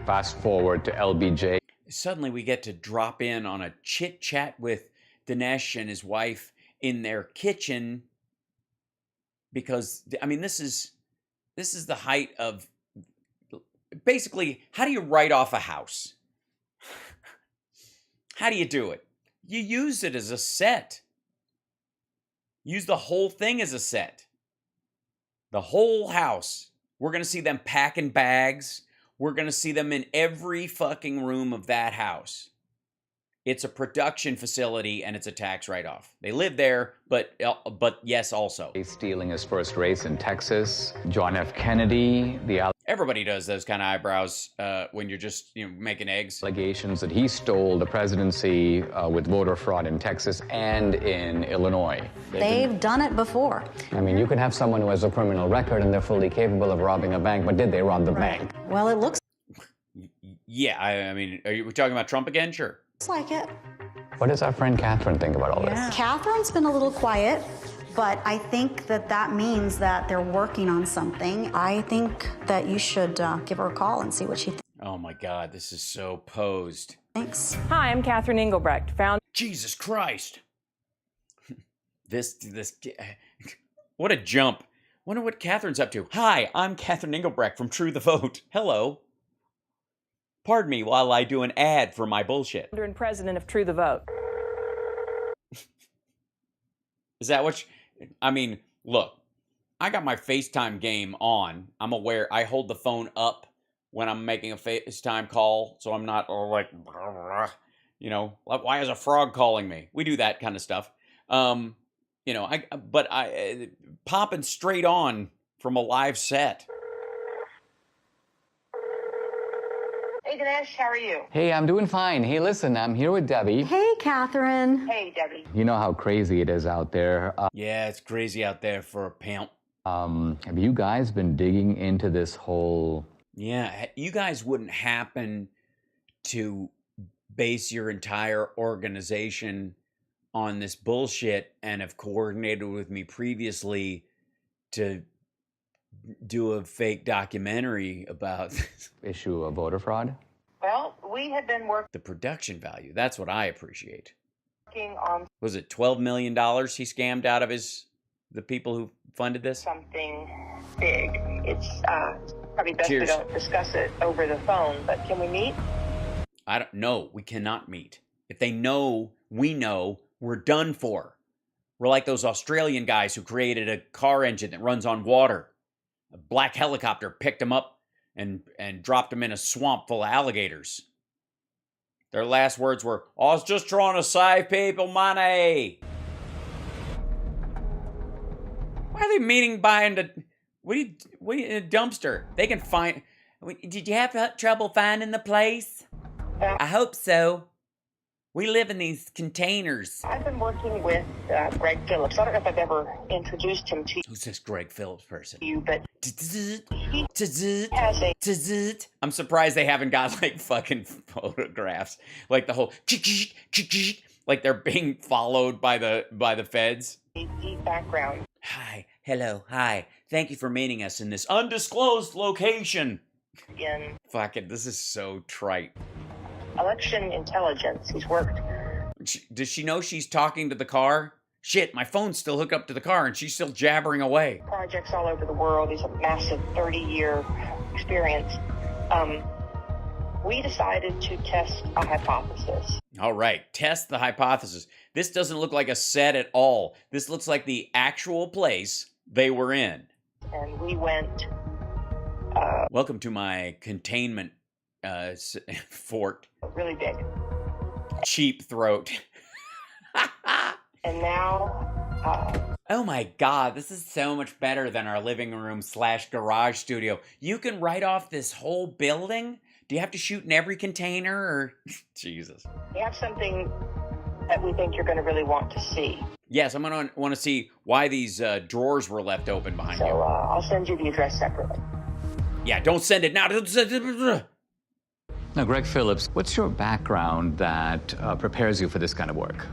fast forward to LBJ. Suddenly we get to drop in on a chit chat with Dinesh and his wife in their kitchen because, I mean, this is the height of, basically, how do you write off a house? How do you do it? You use it as a set. Use the whole thing as a set. The whole house. We're going to see them packing bags. We're going to see them in every fucking room of that house. It's a production facility and it's a tax write-off. They live there, but yes, also. Stealing his first race in Texas. John F. Kennedy. Everybody does those kind of eyebrows when you're just making eggs. Allegations that he stole the presidency with voter fraud in Texas and in Illinois. They've done it before. I mean, you can have someone who has a criminal record and they're fully capable of robbing a bank, but did they rob the bank? Well, it looks Yeah, I mean, are we talking about Trump again? Sure. like it. What does our friend Catherine think about all this? Catherine's been a little quiet, but I think that means that they're working on something. I think that you should give her a call and see what she thinks. Oh my God, this is so posed. Thanks. Hi, I'm Catherine Engelbrecht, Jesus Christ. This, what a jump. Wonder what Catherine's up to. Hi, I'm Catherine Engelbrecht from True the Vote. Hello. Pardon me while I do an ad for my bullshit. and president of True the Vote. Is that what I mean, look, I got my FaceTime game on. I'm aware I hold the phone up when I'm making a FaceTime call, so I'm not like, why is a frog calling me? We do that kind of stuff. I popping straight on from a live set. Hey, Dinesh, how are you? Hey, I'm doing fine. Hey, listen, I'm here with Debbie. Hey, Catherine. Hey, Debbie. You know how crazy it is out there. Yeah, it's crazy out there for a pimp. Have you guys been digging into this whole... Yeah, you guys wouldn't happen to base your entire organization on this bullshit and have coordinated with me previously to do a fake documentary about this issue of voter fraud? Well, we have been working the production value. That's what I appreciate. on Was it $12 million he scammed out of the people who funded this? something big. It's probably best Cheers. we don't discuss it over the phone, but can we meet? I don't know. We cannot meet. If they know, we know, we're done for. We're like those Australian guys who created a car engine that runs on water. A black helicopter picked them up and dropped them in a swamp full of alligators. Their last words were, I was just trying to save people money. Why are they meeting behind a what in a dumpster? They can find. Did you have trouble finding the place? I hope so. We live in these containers. I've been working with Greg Phillips. I don't know if I've ever introduced him to you. Who's this Greg Phillips person? But he has a... I'm surprised they haven't got like fucking photographs, like the whole like they're being followed by the feds. deep background. Hi, hello, hi. Thank you for meeting us in this undisclosed location. Fuck it, this is so trite. Election intelligence. He's worked. Does she know she's talking to the car? Shit, my phone's still hooked up to the car and she's still jabbering away. Projects all over the world. He's a massive 30-year experience. We decided to test a hypothesis. All right, test the hypothesis. This doesn't look like a set at all. This looks like the actual place they were in. And we went... Welcome to my containment fort. Really big. Cheap throat. And now... oh my God, this is so much better than our living room / garage studio. You can write off this whole building? Do you have to shoot in every container or... Jesus. We have something that we think you're going to really want to see. Yes, I'm going to want to see why these drawers were left open behind you. So I'll send you the address separately. Yeah, don't send it now. Now, Greg Phillips, what's your background that prepares you for this kind of work?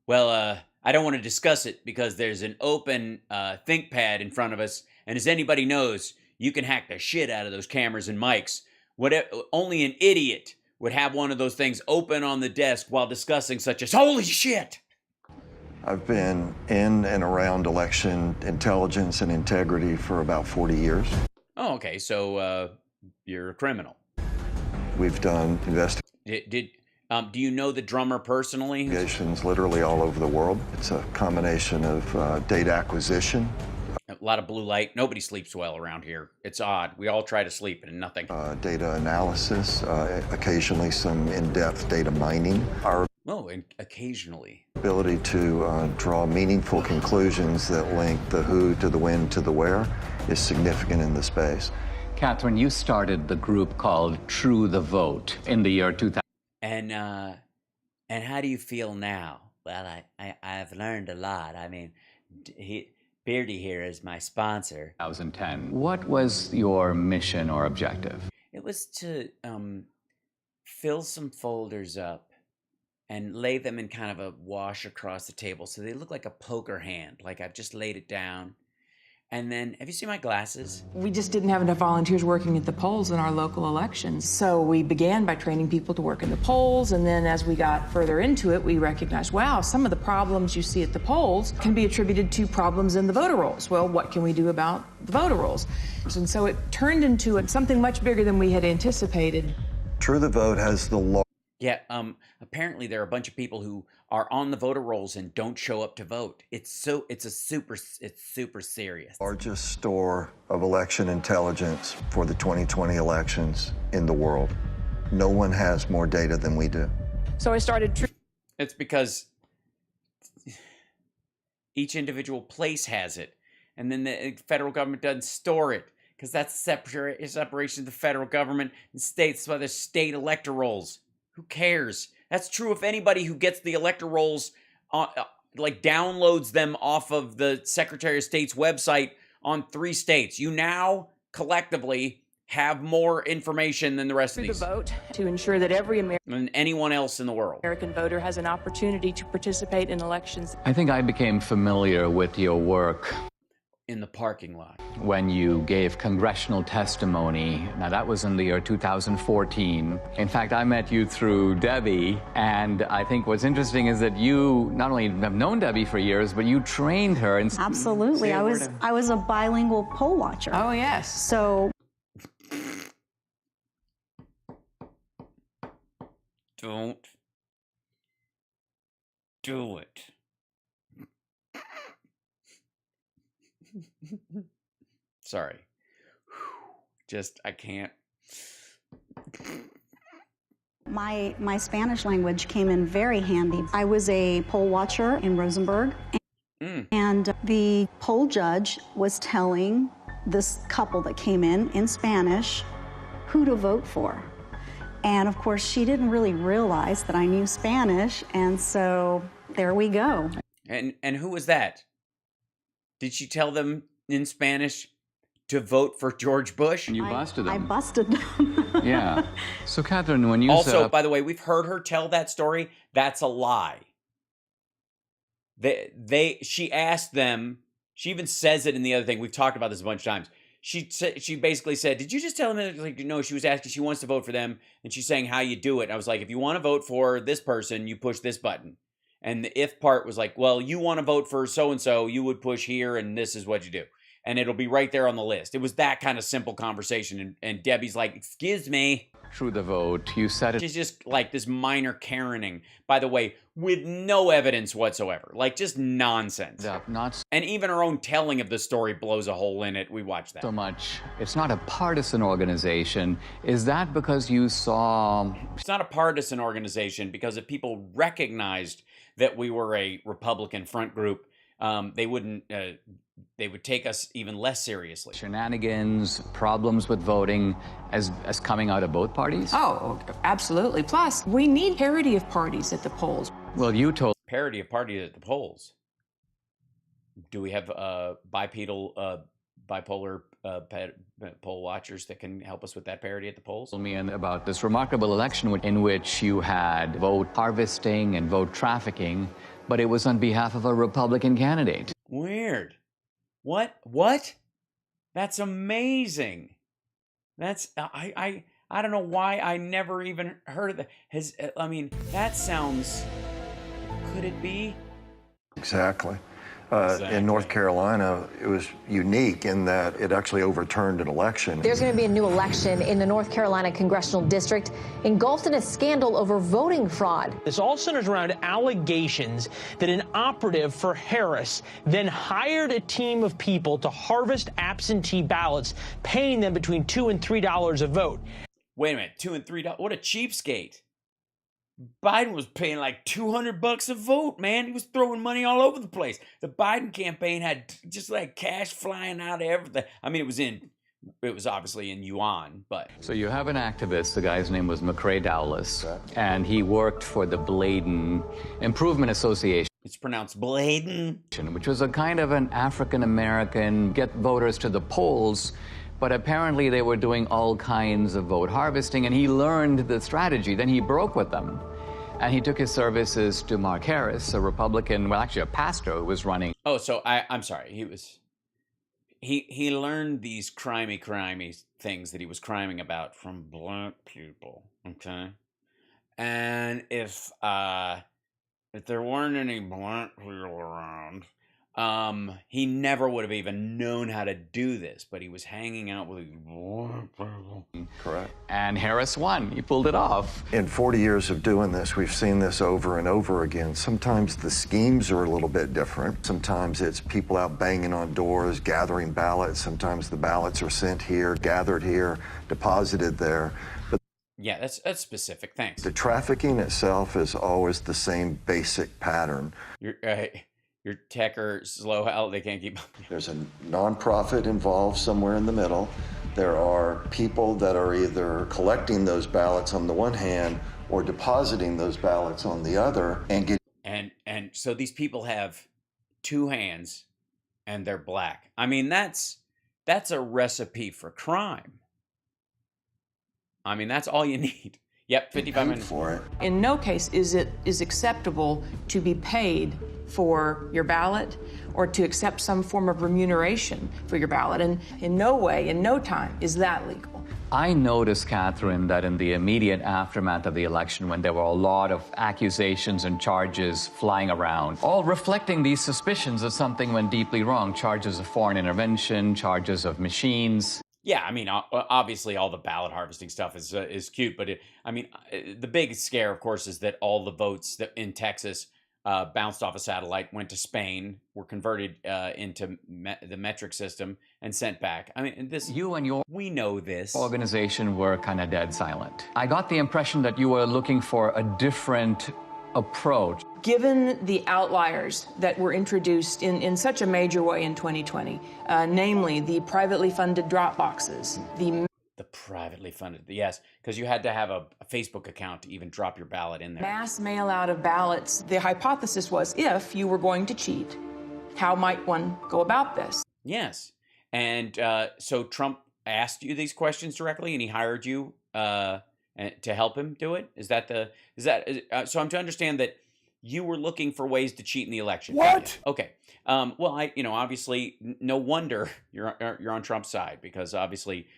Well, I don't want to discuss it because there's an open ThinkPad in front of us, and as anybody knows, you can hack the shit out of those cameras and mics. Only an idiot would have one of those things open on the desk while discussing such as, holy shit! I've been in and around election intelligence and integrity for about 40 years. Oh, okay, so you're a criminal. We've done investigations. Do you know the drummer personally? Investigations literally all over the world. It's a combination of data acquisition. A lot of blue light. Nobody sleeps well around here. It's odd. We all try to sleep and nothing. Data analysis, occasionally some in-depth data mining. And occasionally. Ability to draw meaningful conclusions that link the who to the when to the where is significant in the space. Catherine, you started the group called True the Vote in the year 2000. And how do you feel now? Well, I've learned a lot. I mean, Beardy here is my sponsor. 2010. What was your mission or objective? It was to fill some folders up and lay them in kind of a wash across the table so they look like a poker hand, like I've just laid it down. And then, have you seen my glasses? We just didn't have enough volunteers working at the polls in our local elections. So we began by training people to work in the polls. And then as we got further into it, we recognized, wow, some of the problems you see at the polls can be attributed to problems in the voter rolls. Well, what can we do about the voter rolls? And so it turned into something much bigger than we had anticipated. True the Vote has the law. Yeah, apparently there are a bunch of people who are on the voter rolls and don't show up to vote. It's super serious. Largest store of election intelligence for the 2020 elections in the world. No one has more data than we do. So I started... It's because each individual place has it, and then the federal government doesn't store it, because that's separation of the federal government and states. That's why there's state electoral rolls. Who cares? That's true if anybody who gets the electoral rolls, like downloads them off of the Secretary of State's website on 3 states. You now collectively have more information than the rest of these. The vote to ensure that every than anyone else in the world. American voter has an opportunity to participate in elections. I think I became familiar with your work in the parking lot when you gave congressional testimony. Now that was in the year 2014. In fact, I met you through Debbie, and I think what's interesting is that you not only have known Debbie for years, but you trained her. And absolutely, I was a bilingual poll watcher. Oh yes. So don't do it. Sorry. Just, I can't. My Spanish language came in very handy. I was a poll watcher in Rosenberg, and And the poll judge was telling this couple that came in Spanish who to vote for. And of course, she didn't really realize that I knew Spanish, and so there we go. And who was that? Did she tell them in Spanish to vote for George Bush? And you busted them. I busted them. Yeah. So, Catherine, when you also, by the way, we've heard her tell that story. That's a lie. She asked them. She even says it in the other thing. We've talked about this a bunch of times. She basically said, "Did you just tell them?" Like, no, she was asking. She wants to vote for them, and she's saying how you do it. And I was like, if you want to vote for this person, you push this button. And the if part was like, well, you want to vote for so and so, you would push here, and this is what you do. And it'll be right there on the list. It was that kind of simple conversation. And Debbie's like, excuse me. Through the vote, you said it. She's just like this minor Karening, by the way, with no evidence whatsoever. Like, just nonsense. And even her own telling of the story blows a hole in it. We watched that. So much. It's not a partisan organization. Is that because you saw... It's not a partisan organization because if people recognized that we were a Republican front group, they wouldn't... they would take us even less seriously. Shenanigans, problems with voting as coming out of both parties? Oh, absolutely. Plus, we need parity of parties at the polls. Well, you told... Parity of parties at the polls. Do we have bipolar poll watchers that can help us with that parity at the polls? Told me about this remarkable election in which you had vote harvesting and vote trafficking, but it was on behalf of a Republican candidate. Weird. What? That's amazing. That's I don't know why I never even heard of that. That sounds. Could it be? Exactly. In North Carolina, it was unique in that it actually overturned an election. There's going to be a new election in the North Carolina congressional district engulfed in a scandal over voting fraud. This all centers around allegations that an operative for Harris then hired a team of people to harvest absentee ballots, paying them between $2 and $3 a vote. Wait a minute, $2 and $3? What a cheapskate. Biden was paying like $200 a vote, man. He was throwing money all over the place. The Biden campaign had just like cash flying out of everything. I mean, it was obviously in yuan, but. So you have an activist, the guy's name was McCrae Dowless, and he worked for the Bladen Improvement Association. It's pronounced Bladen. Which was a kind of an African-American, get voters to the polls. But apparently they were doing all kinds of vote harvesting, and he learned the strategy. Then he broke with them, and he took his services to Mark Harris, a Republican, well, actually a pastor who was running. Oh, so I'm sorry. He learned these crimey things that he was criming about from black people, okay? And if there weren't any black people around, he never would have even known how to do this, but he was hanging out with black people. Correct. And Harris won. He pulled it off. In 40 years of doing this, we've seen this over and over again. Sometimes the schemes are a little bit different. Sometimes it's people out banging on doors, gathering ballots. Sometimes the ballots are sent here, gathered here, deposited there. But yeah, that's specific. Thanks. The trafficking itself is always the same basic pattern. Your tech are slow out, they can't keep up. There's a nonprofit involved somewhere in the middle. There are people that are either collecting those ballots on the one hand or depositing those ballots on the other and so these people have two hands and they're black. I mean, that's a recipe for crime. I mean, that's all you need. Yep, 55 minutes for it. In no case is it acceptable to be paid for your ballot or to accept some form of remuneration for your ballot. And in no way, in no time, is that legal. I noticed, Catherine, that in the immediate aftermath of the election, when there were a lot of accusations and charges flying around, all reflecting these suspicions that something went deeply wrong, charges of foreign intervention, charges of machines. Yeah, I mean, obviously all the ballot harvesting stuff is cute, but the big scare, of course, is that all the votes that in Texas bounced off a satellite, went to Spain, were converted into the metric system, and sent back. I mean, you and your we know this organization were kind of dead silent. I got the impression that you were looking for a different approach. Given the outliers that were introduced in such a major way in 2020, namely the privately funded drop boxes, the privately funded, yes, because you had to have a Facebook account to even drop your ballot in there. mass mail out of ballots, the hypothesis was if you were going to cheat, how might one go about this? Yes. And so Trump asked you these questions directly, and he hired you to help him do it? So I'm to understand that you were looking for ways to cheat in the election. What? Okay. Well, obviously, no wonder you're on Trump's side, because obviously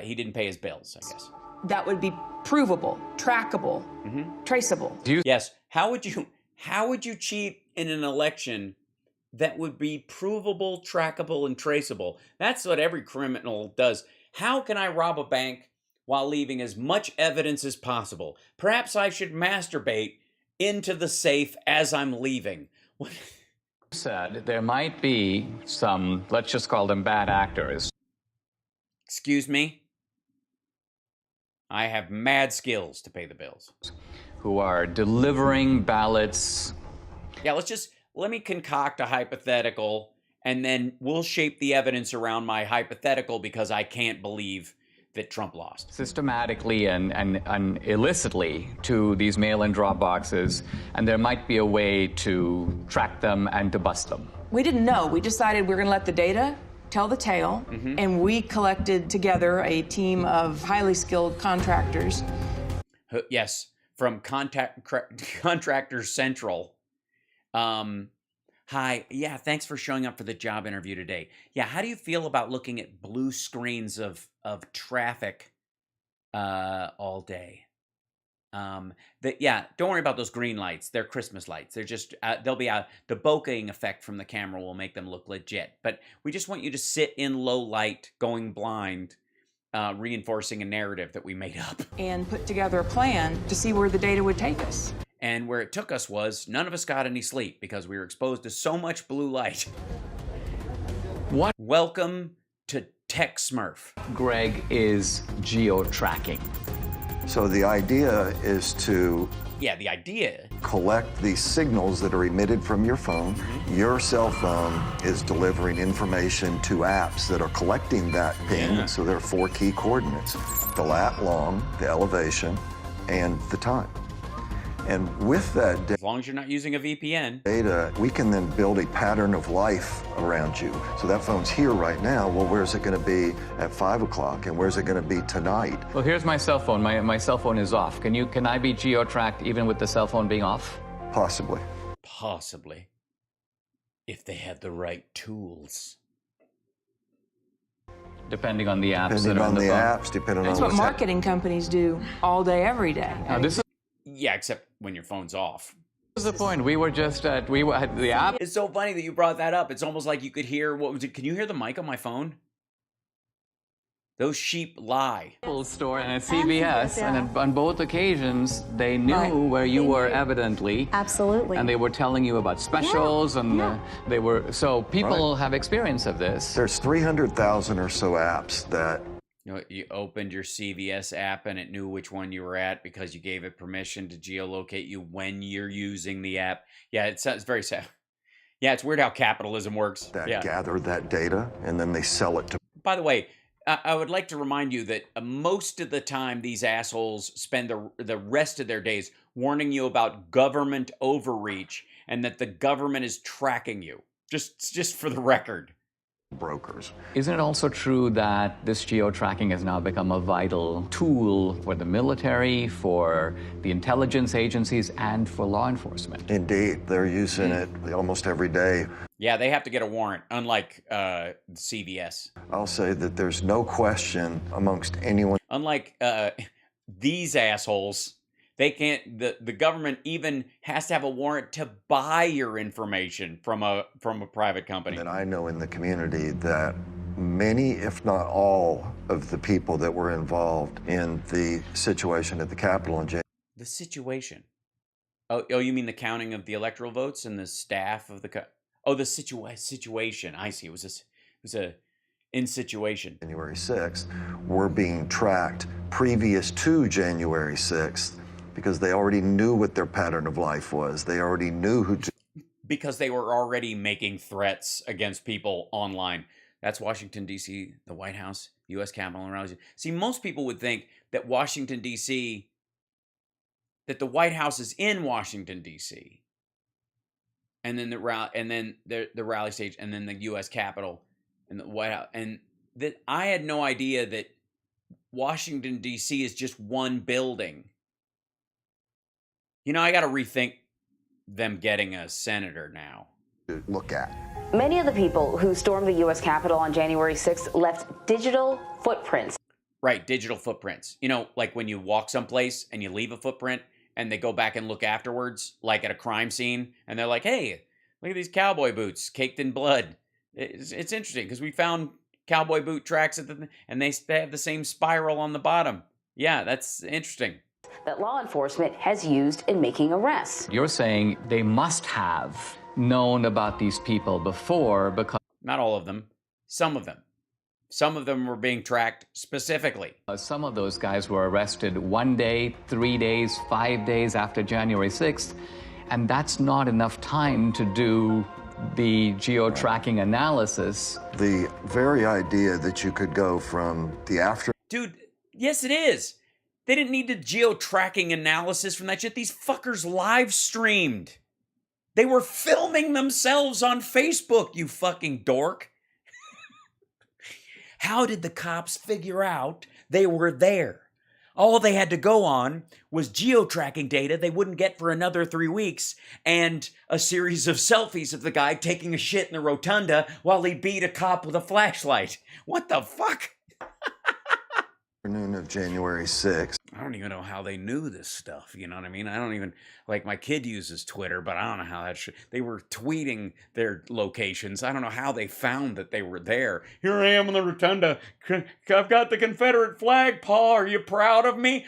he didn't pay his bills, I guess. That would be provable, trackable, traceable. Yes. How would you cheat in an election that would be provable, trackable, and traceable? That's what every criminal does. How can I rob a bank while leaving as much evidence as possible? Perhaps I should masturbate into the safe as I'm leaving. Said there might be some, let's just call them bad actors. Excuse me? I have mad skills to pay the bills. Who are delivering ballots. Yeah, let me concoct a hypothetical, and then we'll shape the evidence around my hypothetical, because I can't believe that Trump lost. Systematically and illicitly to these mail-in drop boxes, and there might be a way to track them and to bust them. We didn't know. We decided we're going to let the data tell the tale, and we collected together a team of highly skilled contractors. Yes, from Contractors Central. Hi, yeah, thanks for showing up for the job interview today. Yeah, how do you feel about looking at blue screens of traffic all day? Don't worry about those green lights. They're Christmas lights. They're just, they'll be out. The bokehing effect from the camera will make them look legit. But we just want you to sit in low light, going blind, reinforcing a narrative that we made up. And put together a plan to see where the data would take us. And where it took us was none of us got any sleep because we were exposed to so much blue light. What? Welcome to Tech Smurf. Greg is geo-tracking. So the idea is to the idea collect the signals that are emitted from your phone. Your cell phone is delivering information to apps that are collecting that ping. So there are 4 key coordinates: the lat long, the elevation, and the time. And with that as long as you're not using a VPN data, we can then build a pattern of life around you. So that phone's here right now. Well, where's it going to be at 5 o'clock, and where's it going to be tonight? Well, here's my cell phone. My cell phone is off. Can I be geo-tracked even with the cell phone being off? Possibly. Possibly. If they had the right tools. Depending on the apps. Depending on the apps, depending on That's what marketing companies do all day, every day. Now, this is yeah, except when your phone's off. This is the point. We were just at the app. It's so funny that you brought that up. It's almost like you could hear, what was it? Can you hear the mic on my phone? Those sheep lie. Apple store and at CVS, and on both occasions, they knew where you were evidently. Absolutely. And they were telling you about specials, and they were, so people have experience of this. There's 300,000 or so apps that you opened your CVS app and it knew which one you were at because you gave it permission to geolocate you when you're using the app. Yeah, it's very sad. Yeah, it's weird how capitalism works. That gather that data and then they sell it to. By the way, I would like to remind you that most of the time these assholes spend the rest of their days warning you about government overreach and that the government is tracking you. Just for the record. Brokers. Isn't it also true that this geo-tracking has now become a vital tool for the military, for the intelligence agencies, and for law enforcement? Indeed. They're using it almost every day. Yeah, they have to get a warrant, unlike CVS. I'll say that there's no question amongst anyone. Unlike these assholes, they can't. The government even has to have a warrant to buy your information from a private company. That I know in the community that many, if not all, of the people that were involved in the situation at the Capitol and the situation. Oh, you mean the counting of the electoral votes and the staff of the the situation. I see. It was a in situation. January 6th were being tracked previous to January 6th because they already knew what their pattern of life was. They already knew who to. Because they were already making threats against people online. That's Washington, D.C., the White House, U.S. Capitol, and rallies. See, most people would think that Washington, D.C., that the White House is in Washington, D.C., and then the rally stage, and then the U.S. Capitol and the White House. And that I had no idea that Washington, D.C. is just one building. You know, I got to rethink them getting a senator now. Look at. Many of the people who stormed the U.S. Capitol on January 6th left digital footprints. Right, digital footprints. You know, like when you walk someplace and you leave a footprint and they go back and look afterwards, like at a crime scene, and they're like, hey, look at these cowboy boots caked in blood. It's interesting because we found cowboy boot tracks and they have the same spiral on the bottom. Yeah, that's interesting. That law enforcement has used in making arrests. You're saying they must have known about these people before because... Not all of them. Some of them. Some of them were being tracked specifically. Some of those guys were arrested 1 day, 3 days, 5 days after January 6th, and that's not enough time to do the geo-tracking analysis. The very idea that you could go from the after... Dude, yes it is. They didn't need the geo-tracking analysis from that shit. These fuckers live streamed. They were filming themselves on Facebook, you fucking dork. How did the cops figure out they were there? All they had to go on was geo-tracking data they wouldn't get for another 3 weeks and a series of selfies of the guy taking a shit in the rotunda while he beat a cop with a flashlight. What the fuck? Afternoon of January 6th. I don't even know how they knew this stuff, you know what I mean? I don't even, like, my kid uses Twitter, but I don't know how they were tweeting their locations. I don't know how they found that they were there. Here I am in the rotunda. I've got the Confederate flag, Paul. Are you proud of me?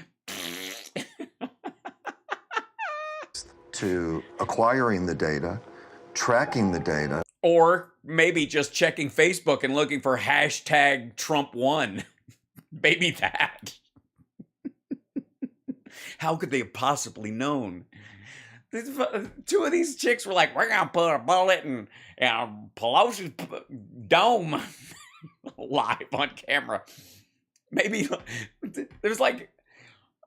To acquiring the data, tracking the data. Or maybe just checking Facebook and looking for hashtag Trump won. Maybe that. How could they have possibly known? Two of these chicks were like, we're going to put a bullet in Pelosi's dome live on camera. Maybe there's like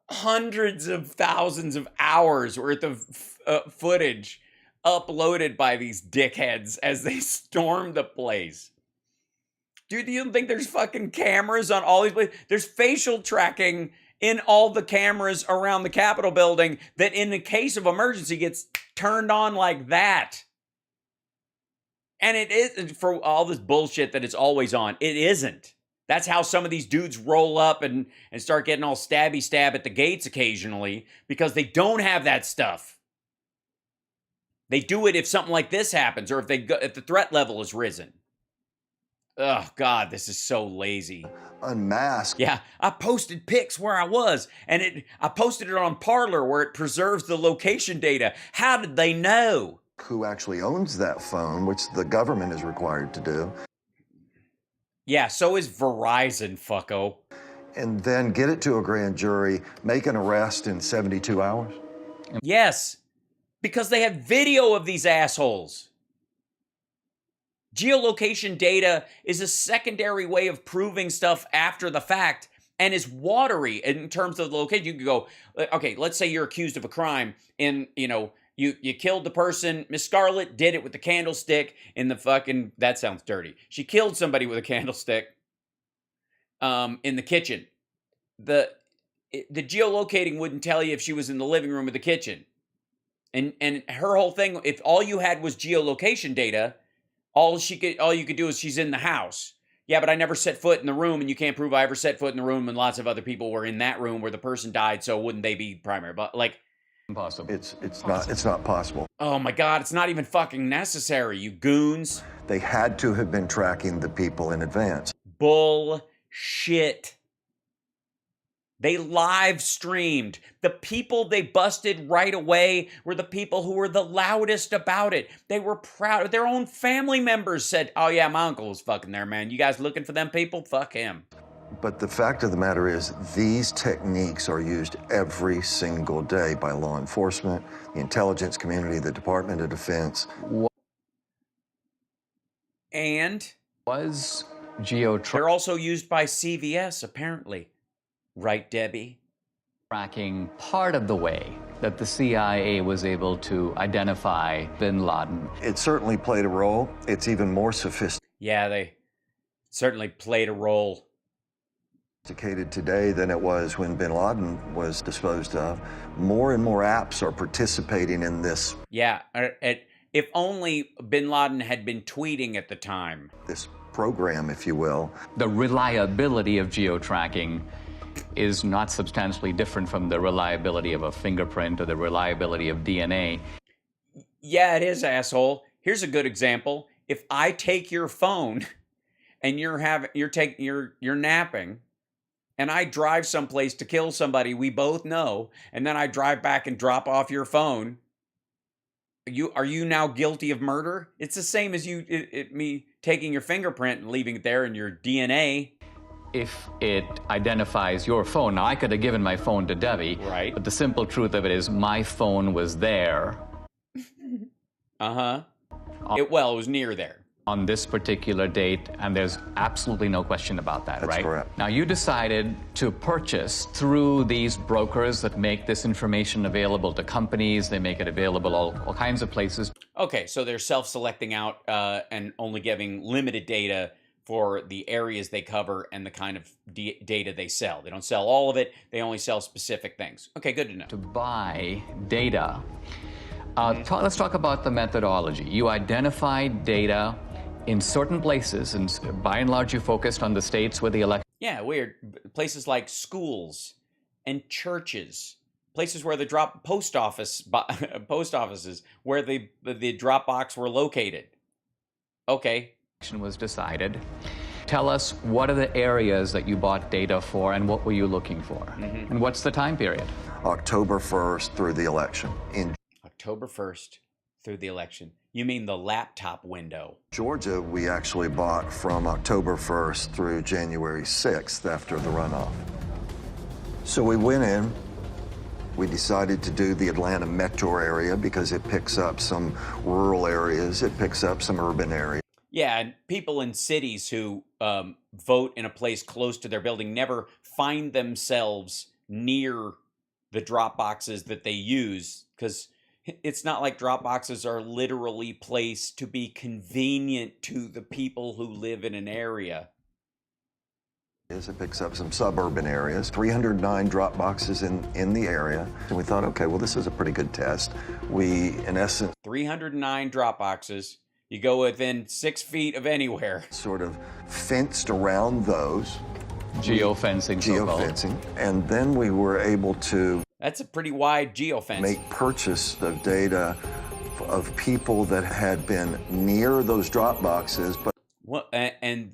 hundreds of thousands of hours worth of footage uploaded by these dickheads as they stormed the place. Dude, do you think there's fucking cameras on all these places? There's facial tracking in all the cameras around the Capitol building that in the case of emergency gets turned on like that. And it is, for all this bullshit that it's always on, it isn't. That's how some of these dudes roll up and start getting all stabby stab at the gates occasionally because they don't have that stuff. They do it if something like this happens or if the threat level is risen. Oh, God, this is so lazy. Unmasked. Yeah, I posted pics where I was, and I posted it on Parler where it preserves the location data. How did they know? Who actually owns that phone, which the government is required to do. Yeah, so is Verizon, fucko. And then get it to a grand jury, make an arrest in 72 hours? Yes, because they have video of these assholes. Geolocation data is a secondary way of proving stuff after the fact and is watery in terms of the location. You could go, okay, let's say you're accused of a crime and, you killed the person. Miss Scarlett did it with the candlestick in the fucking, that sounds dirty. She killed somebody with a candlestick in the kitchen. The geolocating wouldn't tell you if she was in the living room or the kitchen. And her whole thing, if all you had was geolocation data, all you could do is she's in the house. Yeah, but I never set foot in the room, and you can't prove I ever set foot in the room, and lots of other people were in that room where the person died, so wouldn't they be primary? But impossible. It's not possible. Oh my God, it's not even fucking necessary, you goons. They had to have been tracking the people in advance. Bullshit. They live streamed. The people they busted right away were the people who were the loudest about it. They were proud. Their own family members said, oh yeah, my uncle was fucking there, man. You guys looking for them people? Fuck him. But the fact of the matter is, these techniques are used every single day by law enforcement, the intelligence community, the Department of Defense. And was they're also used by CVS, apparently. Right, Debbie? Tracking part of the way that the CIA was able to identify bin Laden. It certainly played a role. It's even more sophisticated. Yeah, they certainly played a role. Sophisticated today than it was when bin Laden was disposed of. More and more apps are participating in this. Yeah, if only bin Laden had been tweeting at the time. This program, if you will. The reliability of geo-tracking is not substantially different from the reliability of a fingerprint or the reliability of DNA. Yeah, it is, asshole. Here's a good example. If I take your phone and you're napping, and I drive someplace to kill somebody we both know, and then I drive back and drop off your phone, are you now guilty of murder? It's the same as me taking your fingerprint and leaving it there and your DNA. If it identifies your phone, now I could have given my phone to Debbie, right? But the simple truth of it is my phone was there. Uh-huh. It was near there. On this particular date, and there's absolutely no question about that, That's right? correct. Now, you decided to purchase through these brokers that make this information available to companies. They make it available all kinds of places. Okay, so they're self-selecting out and only giving limited data for the areas they cover and the kind of data they sell. They don't sell all of it. They only sell specific things. Okay, good to know. To buy data. Let's talk about the methodology. You identified data in certain places, and by and large, you focused on the states where the election. Yeah, weird. Places like schools and churches, places where the post offices where the drop box were located. Okay. Was decided. Tell us, what are the areas that you bought data for, and what were you looking for? Mm-hmm. And what's the time period? October 1st through the election. In October 1st through the election. You mean the laptop window? Georgia, we actually bought from October 1st through January 6th after the runoff. So we went in. We decided to do the Atlanta metro area because it picks up some rural areas. It picks up some urban areas. Yeah, and people in cities who vote in a place close to their building never find themselves near the drop boxes that they use, because it's not like drop boxes are literally placed to be convenient to the people who live in an area. It picks up some suburban areas, 309 drop boxes in the area. And we thought, okay, well, this is a pretty good test. We, in essence... 309 drop boxes. You go within 6 feet of anywhere. Sort of fenced around those. Geofencing. Geofencing. And then we were able to... That's a pretty wide geofence. Make purchase of data of people that had been near those drop boxes. But and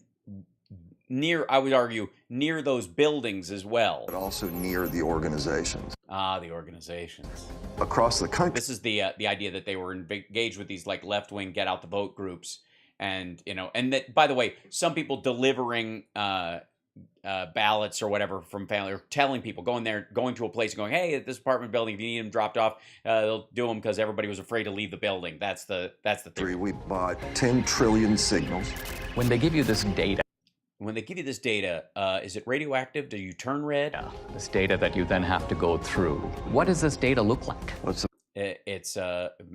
near, I would argue, near those buildings as well. But also near the organizations. Ah, the organizations. Across the country. This is the idea that they were engaged with these like left-wing get out the vote groups, and and that, by the way, some people delivering ballots or whatever from family, or telling people, going to a place and going, hey, at this apartment building, if you need them dropped off, they'll do them because everybody was afraid to leave the building. That's the theory. We bought 10 trillion signals. When they give you this data, is it radioactive? Do you turn red? Yeah, this data that you then have to go through. What does this data look like? It's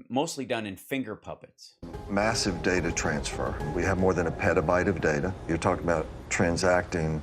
mostly done in finger puppets. Massive data transfer. We have more than a petabyte of data. You're talking about transacting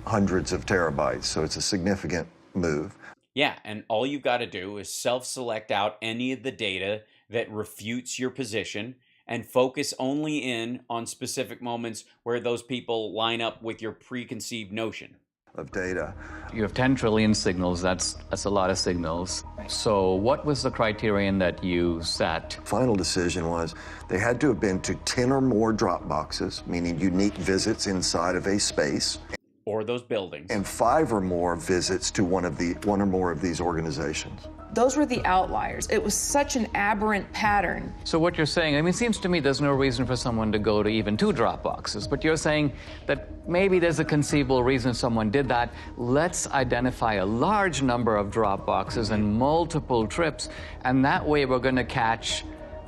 hundreds of terabytes, so it's a significant move. Yeah, and all you've got to do is self-select out any of the data that refutes your position and focus only in on specific moments where those people line up with your preconceived notion. Of data. You have 10 trillion signals. That's a lot of signals. So what was the criterion that you set? Final decision was they had to have been to 10 or more drop boxes, meaning unique visits inside of a space. Or those buildings. And 5 or more visits to one or more of these organizations. Those were the outliers. It was such an aberrant pattern. So what you're saying, I mean, it seems to me there's no reason for someone to go to even 2 drop boxes, but you're saying that maybe there's a conceivable reason someone did that. Let's identify a large number of drop boxes and multiple trips, and that way we're going to catch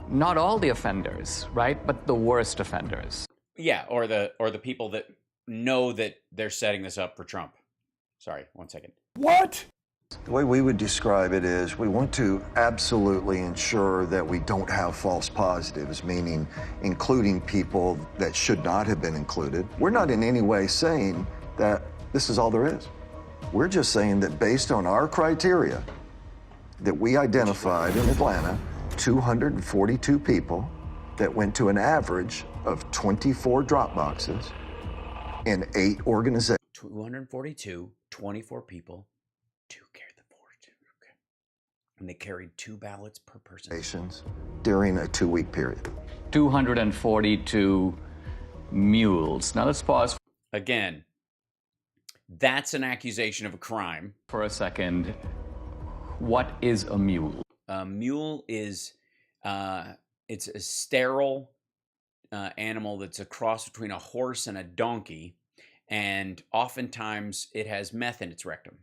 not all the offenders, right, but the worst offenders. Yeah, or the people that know that they're setting this up for Trump. Sorry, one second. What? The way we would describe it is we want to absolutely ensure that we don't have false positives, meaning including people that should not have been included. We're not in any way saying that this is all there is. We're just saying that based on our criteria that we identified in Atlanta, 242 people that went to an average of 24 drop boxes in 8 organizations. 242, 24 people, 2 carried the 42. Okay. And they carried 2 ballots per person. During a 2-week period. 242 mules. Now let's pause. Again, that's an accusation of a crime. For a second, what is a mule? A mule is, it's a sterile animal that's a cross between a horse and a donkey, and oftentimes it has meth in its rectum.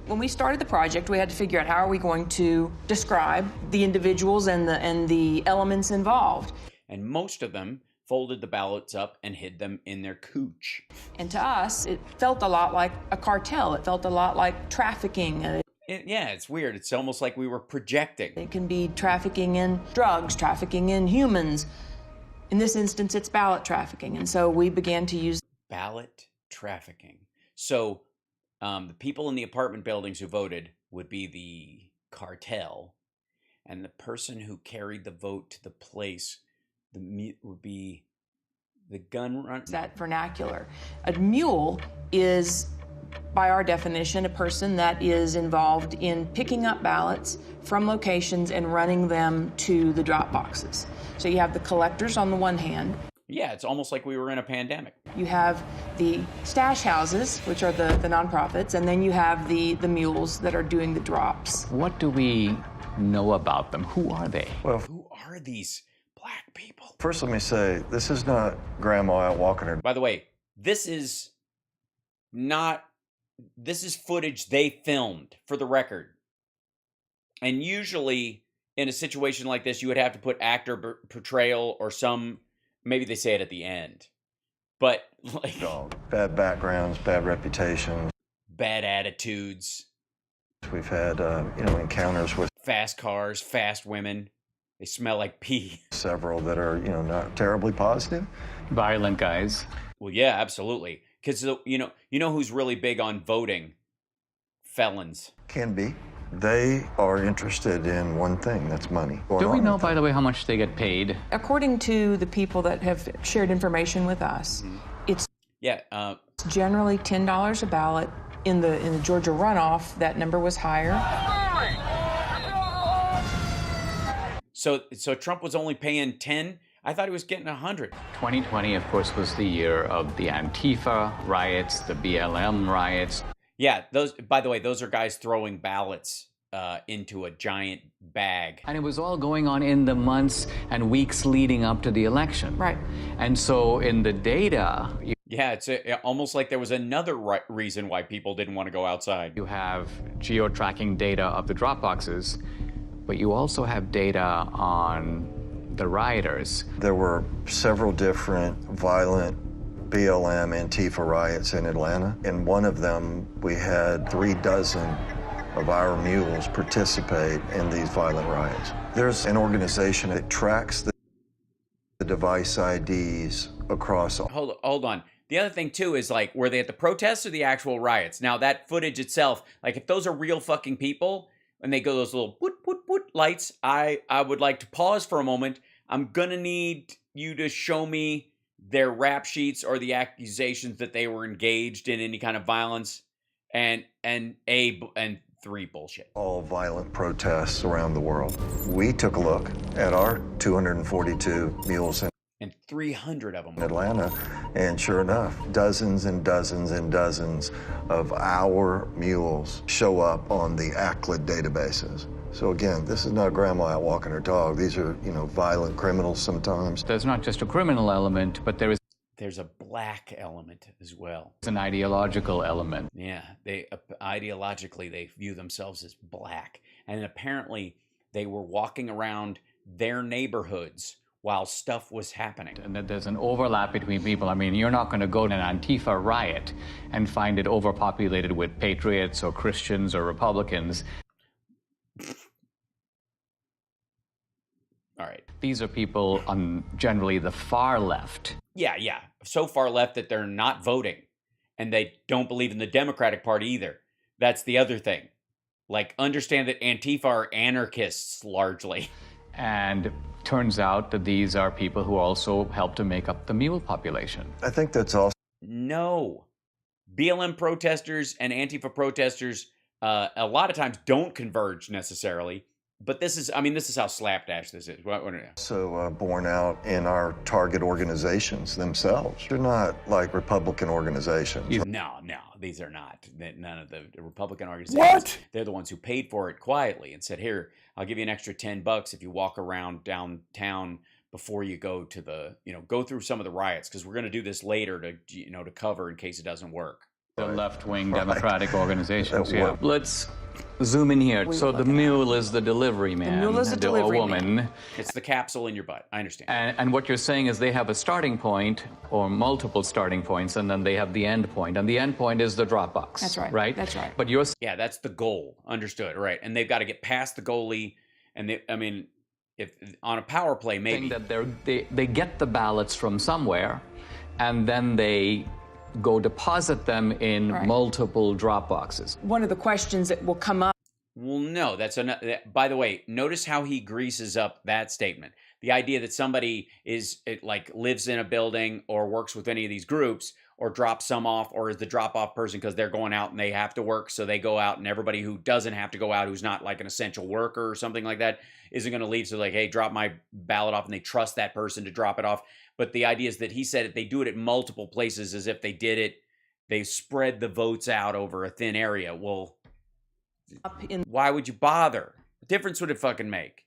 When we started the project, we had to figure out how are we going to describe the individuals and the elements involved. And most of them folded the ballots up and hid them in their cooch. And to us, it felt a lot like a cartel. It felt a lot like trafficking. Yeah, it's weird. It's almost like we were projecting. It can be trafficking in drugs, trafficking in humans. In this instance, it's ballot trafficking. And so we began to use ballot trafficking. So the people in the apartment buildings who voted would be the cartel, and the person who carried the vote to the place would be the gun run. That vernacular. A mule is, by our definition, a person that is involved in picking up ballots from locations and running them to the drop boxes. So you have the collectors on the one hand. Yeah, it's almost like we were in a pandemic. You have the stash houses, which are the nonprofits, and then you have the mules that are doing the drops. What do we know about them? Who are they? Well, who are these black people? First, let me say, this is not grandma out walking her. By the way, this is footage they filmed, for the record. And usually, in a situation like this, you would have to put actor portrayal or some, maybe they say it at the end. But, like... Bad backgrounds, bad reputations. Bad attitudes. We've had, encounters with... Fast cars, fast women. They smell like pee. Several that are, not terribly positive. Violent guys. Well, yeah, absolutely. Because, you know who's really big on voting? Felons. Can be. They are interested in one thing, that's money. Do we know, by the way, how much they get paid? According to the people that have shared information with us, it's generally $10 a ballot. In the Georgia runoff, that number was higher. So Trump was only paying 10? I thought he was getting 100. 2020, of course, was the year of the Antifa riots, the BLM riots. Yeah, by the way, those are guys throwing ballots into a giant bag. And it was all going on in the months and weeks leading up to the election. Right. And so in the data... Yeah, it's almost like there was another reason why people didn't want to go outside. You have geo-tracking data of the drop boxes, but you also have data on the rioters. There were several different violent BLM Antifa riots in Atlanta. In one of them, we had 36 of our mules participate in these violent riots. There's an organization that tracks the device IDs across all. Hold on. The other thing, too, is, like, were they at the protests or the actual riots? Now, that footage itself, like, if those are real fucking people, and they go those little boot, boot, boot lights, I would like to pause for a moment. I'm gonna need you to show me their rap sheets or the accusations that they were engaged in any kind of violence, and 3 bullshit. All violent protests around the world. We took a look at our 242 mules and 300 of them in Atlanta, and sure enough, dozens and dozens and dozens of our mules show up on the ACLID databases. So again, this is not grandma out walking her dog. These are, you know, violent criminals sometimes. There's not just a criminal element, but there's a black element as well. It's an ideological element. Yeah, they ideologically they view themselves as black, and apparently they were walking around their neighborhoods while stuff was happening. And that there's an overlap between people. I mean, you're not going to go to an Antifa riot and find it overpopulated with patriots or Christians or Republicans. All right. These are people on generally the far left. Yeah. So far left that they're not voting, and they don't believe in the Democratic Party either. That's the other thing. Like, understand that Antifa are anarchists largely. And turns out that these are people who also help to make up the mule population. I think that's also... No. BLM protesters and Antifa protesters a lot of times don't converge necessarily. But this is, I mean, this is how slapdash this is. So borne out in our target organizations themselves. They're not like Republican organizations. No, these are not. None of the Republican organizations. What? They're the ones who paid for it quietly and said, here, I'll give you an extra $10 if you walk around downtown before you go to the, go through some of the riots, because we're going to do this later to, to cover in case it doesn't work. The left-wing Democratic organizations, yeah. Let's zoom in here. So the mule is the delivery man. The mule is the delivery woman. It's the capsule in your butt. I understand. And what you're saying is they have a starting point or multiple starting points, and then they have the end point. And the end point is the drop box. That's right. Right? That's right. But you're... Yeah, that's the goal. Understood. Right. And they've got to get past the goalie. And if on a power play, maybe. That they get the ballots from somewhere, and then they go deposit them in multiple drop boxes. One of the questions that will come up. Well, no, by the way, notice how he greases up that statement. The idea that somebody lives in a building or works with any of these groups or drops some off or is the drop-off person because they're going out and they have to work, so they go out, and everybody who doesn't have to go out, who's not like an essential worker or something like that, isn't going to leave. So like, hey, drop my ballot off, and they trust that person to drop it off. But the idea is that he said they do it at multiple places as if they did it. They spread the votes out over a thin area. Well, why would you bother? What difference would it fucking make?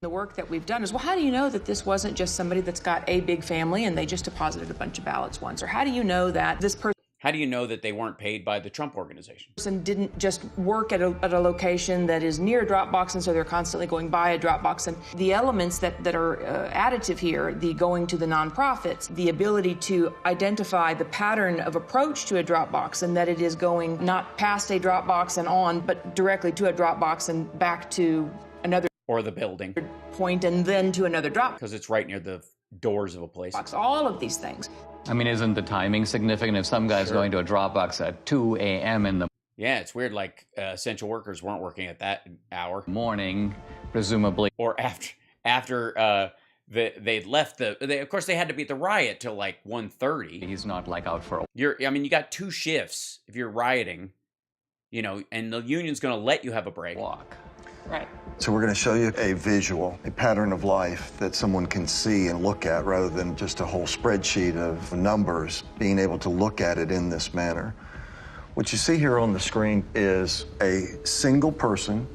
The work that we've done is, well, how do you know that this wasn't just somebody that's got a big family and they just deposited a bunch of ballots once? Or how do you know that this person... How do you know that they weren't paid by the Trump organization? Person didn't just work at a location that is near a drop box, and so they're constantly going by a drop box. And the elements that are additive here, the going to the nonprofits, the ability to identify the pattern of approach to a drop box, and that it is going not past a drop box and on, but directly to a drop box and back to another... Or the building. ...point and then to another drop. Because it's right near the doors of a place. All of these things. I mean, isn't the timing significant? If some guy's going to a Dropbox at 2 a.m. in the... Yeah, it's weird, like essential workers weren't working at that hour. Morning, presumably. Or after they'd left of course they had to be at the riot till like 1:30. He's not like out for a... you got 2 shifts if you're rioting, and the union's going to let you have a break. Walk. Right. So we're going to show you a visual, a pattern of life that someone can see and look at rather than just a whole spreadsheet of numbers, being able to look at it in this manner. What you see here on the screen is a single person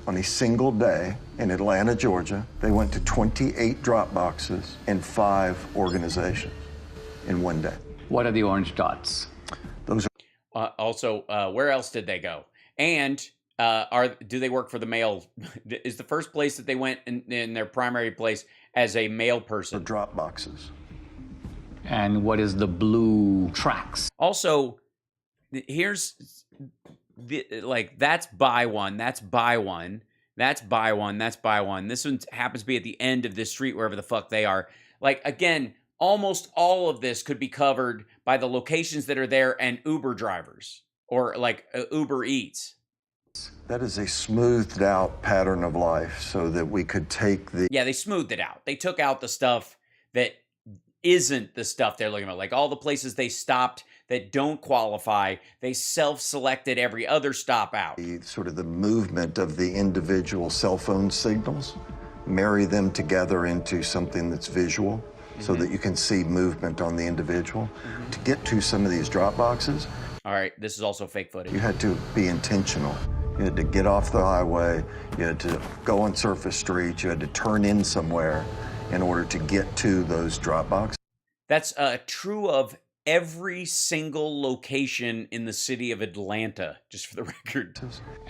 on a single day in Atlanta, Georgia. They went to 28 drop boxes in 5 organizations in one day. What are the orange dots? Those are... Also, where else did they go? And... do they work for the mail? Is the first place that they went in their primary place as a mail person? The drop boxes. And what is the blue tracks? Also, here's that's buy one, that's buy one, that's buy one, that's buy one. This one happens to be at the end of this street, wherever the fuck they are. Like, again, almost all of this could be covered by the locations that are there and Uber drivers or like Uber Eats. That is a smoothed out pattern of life so that we could take the... Yeah, they smoothed it out. They took out the stuff that isn't the stuff they're looking at. Like all the places they stopped that don't qualify, they self-selected every other stop out. Sort of the movement of the individual cell phone signals, marry them together into something that's visual so that you can see movement on the individual. To get to some of these drop boxes... All right, this is also fake footage. You had to be intentional. You had to get off the highway, you had to go on surface streets, you had to turn in somewhere in order to get to those drop boxes. That's true of every single location in the city of Atlanta, just for the record.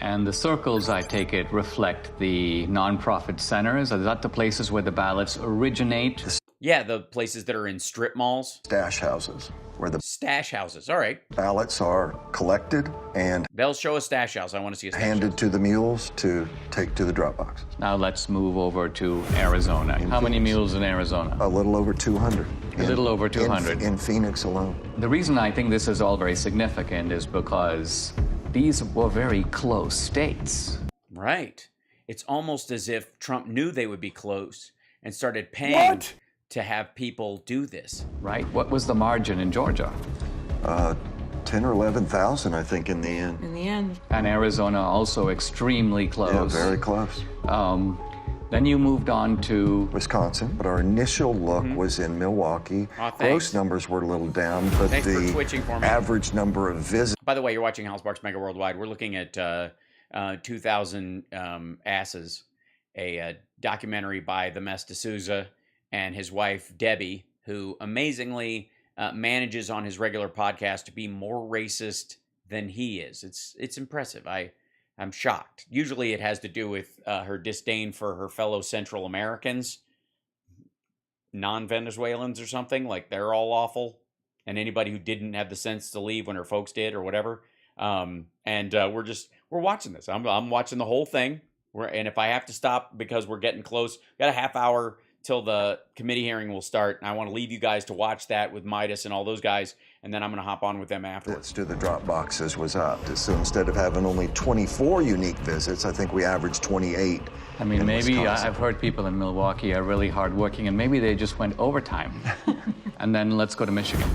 And the circles, I take it, reflect the nonprofit centers. Are that the places where the ballots originate? Yeah, the places that are in strip malls. Stash houses, where the stash houses. All right. ballots are collected and they'll show a stash house. I want to see a stash handed house. to the mules to take to the drop boxes. Now let's move over to Arizona. How many mules in Arizona? A little over 200. A little over 200. In Phoenix alone. The reason I think this is all very significant is because these were very close states. Right. It's almost as if Trump knew they would be close and started paying to have people do this. Right. What was the margin in Georgia? 10 or 11,000, I think, in the end. In the end. And Arizona also extremely close. Yeah, very close. Then you moved on to Wisconsin, but our initial look was in Milwaukee. Gross numbers were a little down, but Thanks for the twitching for me. average number of visits. By the way, you're watching HAL Sparks Mega Worldwide. We're looking at 2,000 Asses, a documentary by the Mess D'Souza and his wife, Debbie, who amazingly manages on his regular podcast to be more racist than he is. It's impressive. I'm shocked. Usually it has to do with her disdain for her fellow Central Americans, non-Venezuelans or something. Like, they're all awful. And anybody who didn't have the sense to leave when her folks did or whatever. We're watching this. I'm watching the whole thing. And if I have to stop because we're getting close, got a half hour till the committee hearing will start. And I want to leave you guys to watch that with Midas and all those guys. And then I'm going to hop on with them afterwards. To the drop boxes was up. So instead of having only 24 unique visits, I think we averaged 28. I mean, in maybe Wisconsin. I've heard people in Milwaukee are really hardworking, and maybe they just went overtime. And then let's go to Michigan.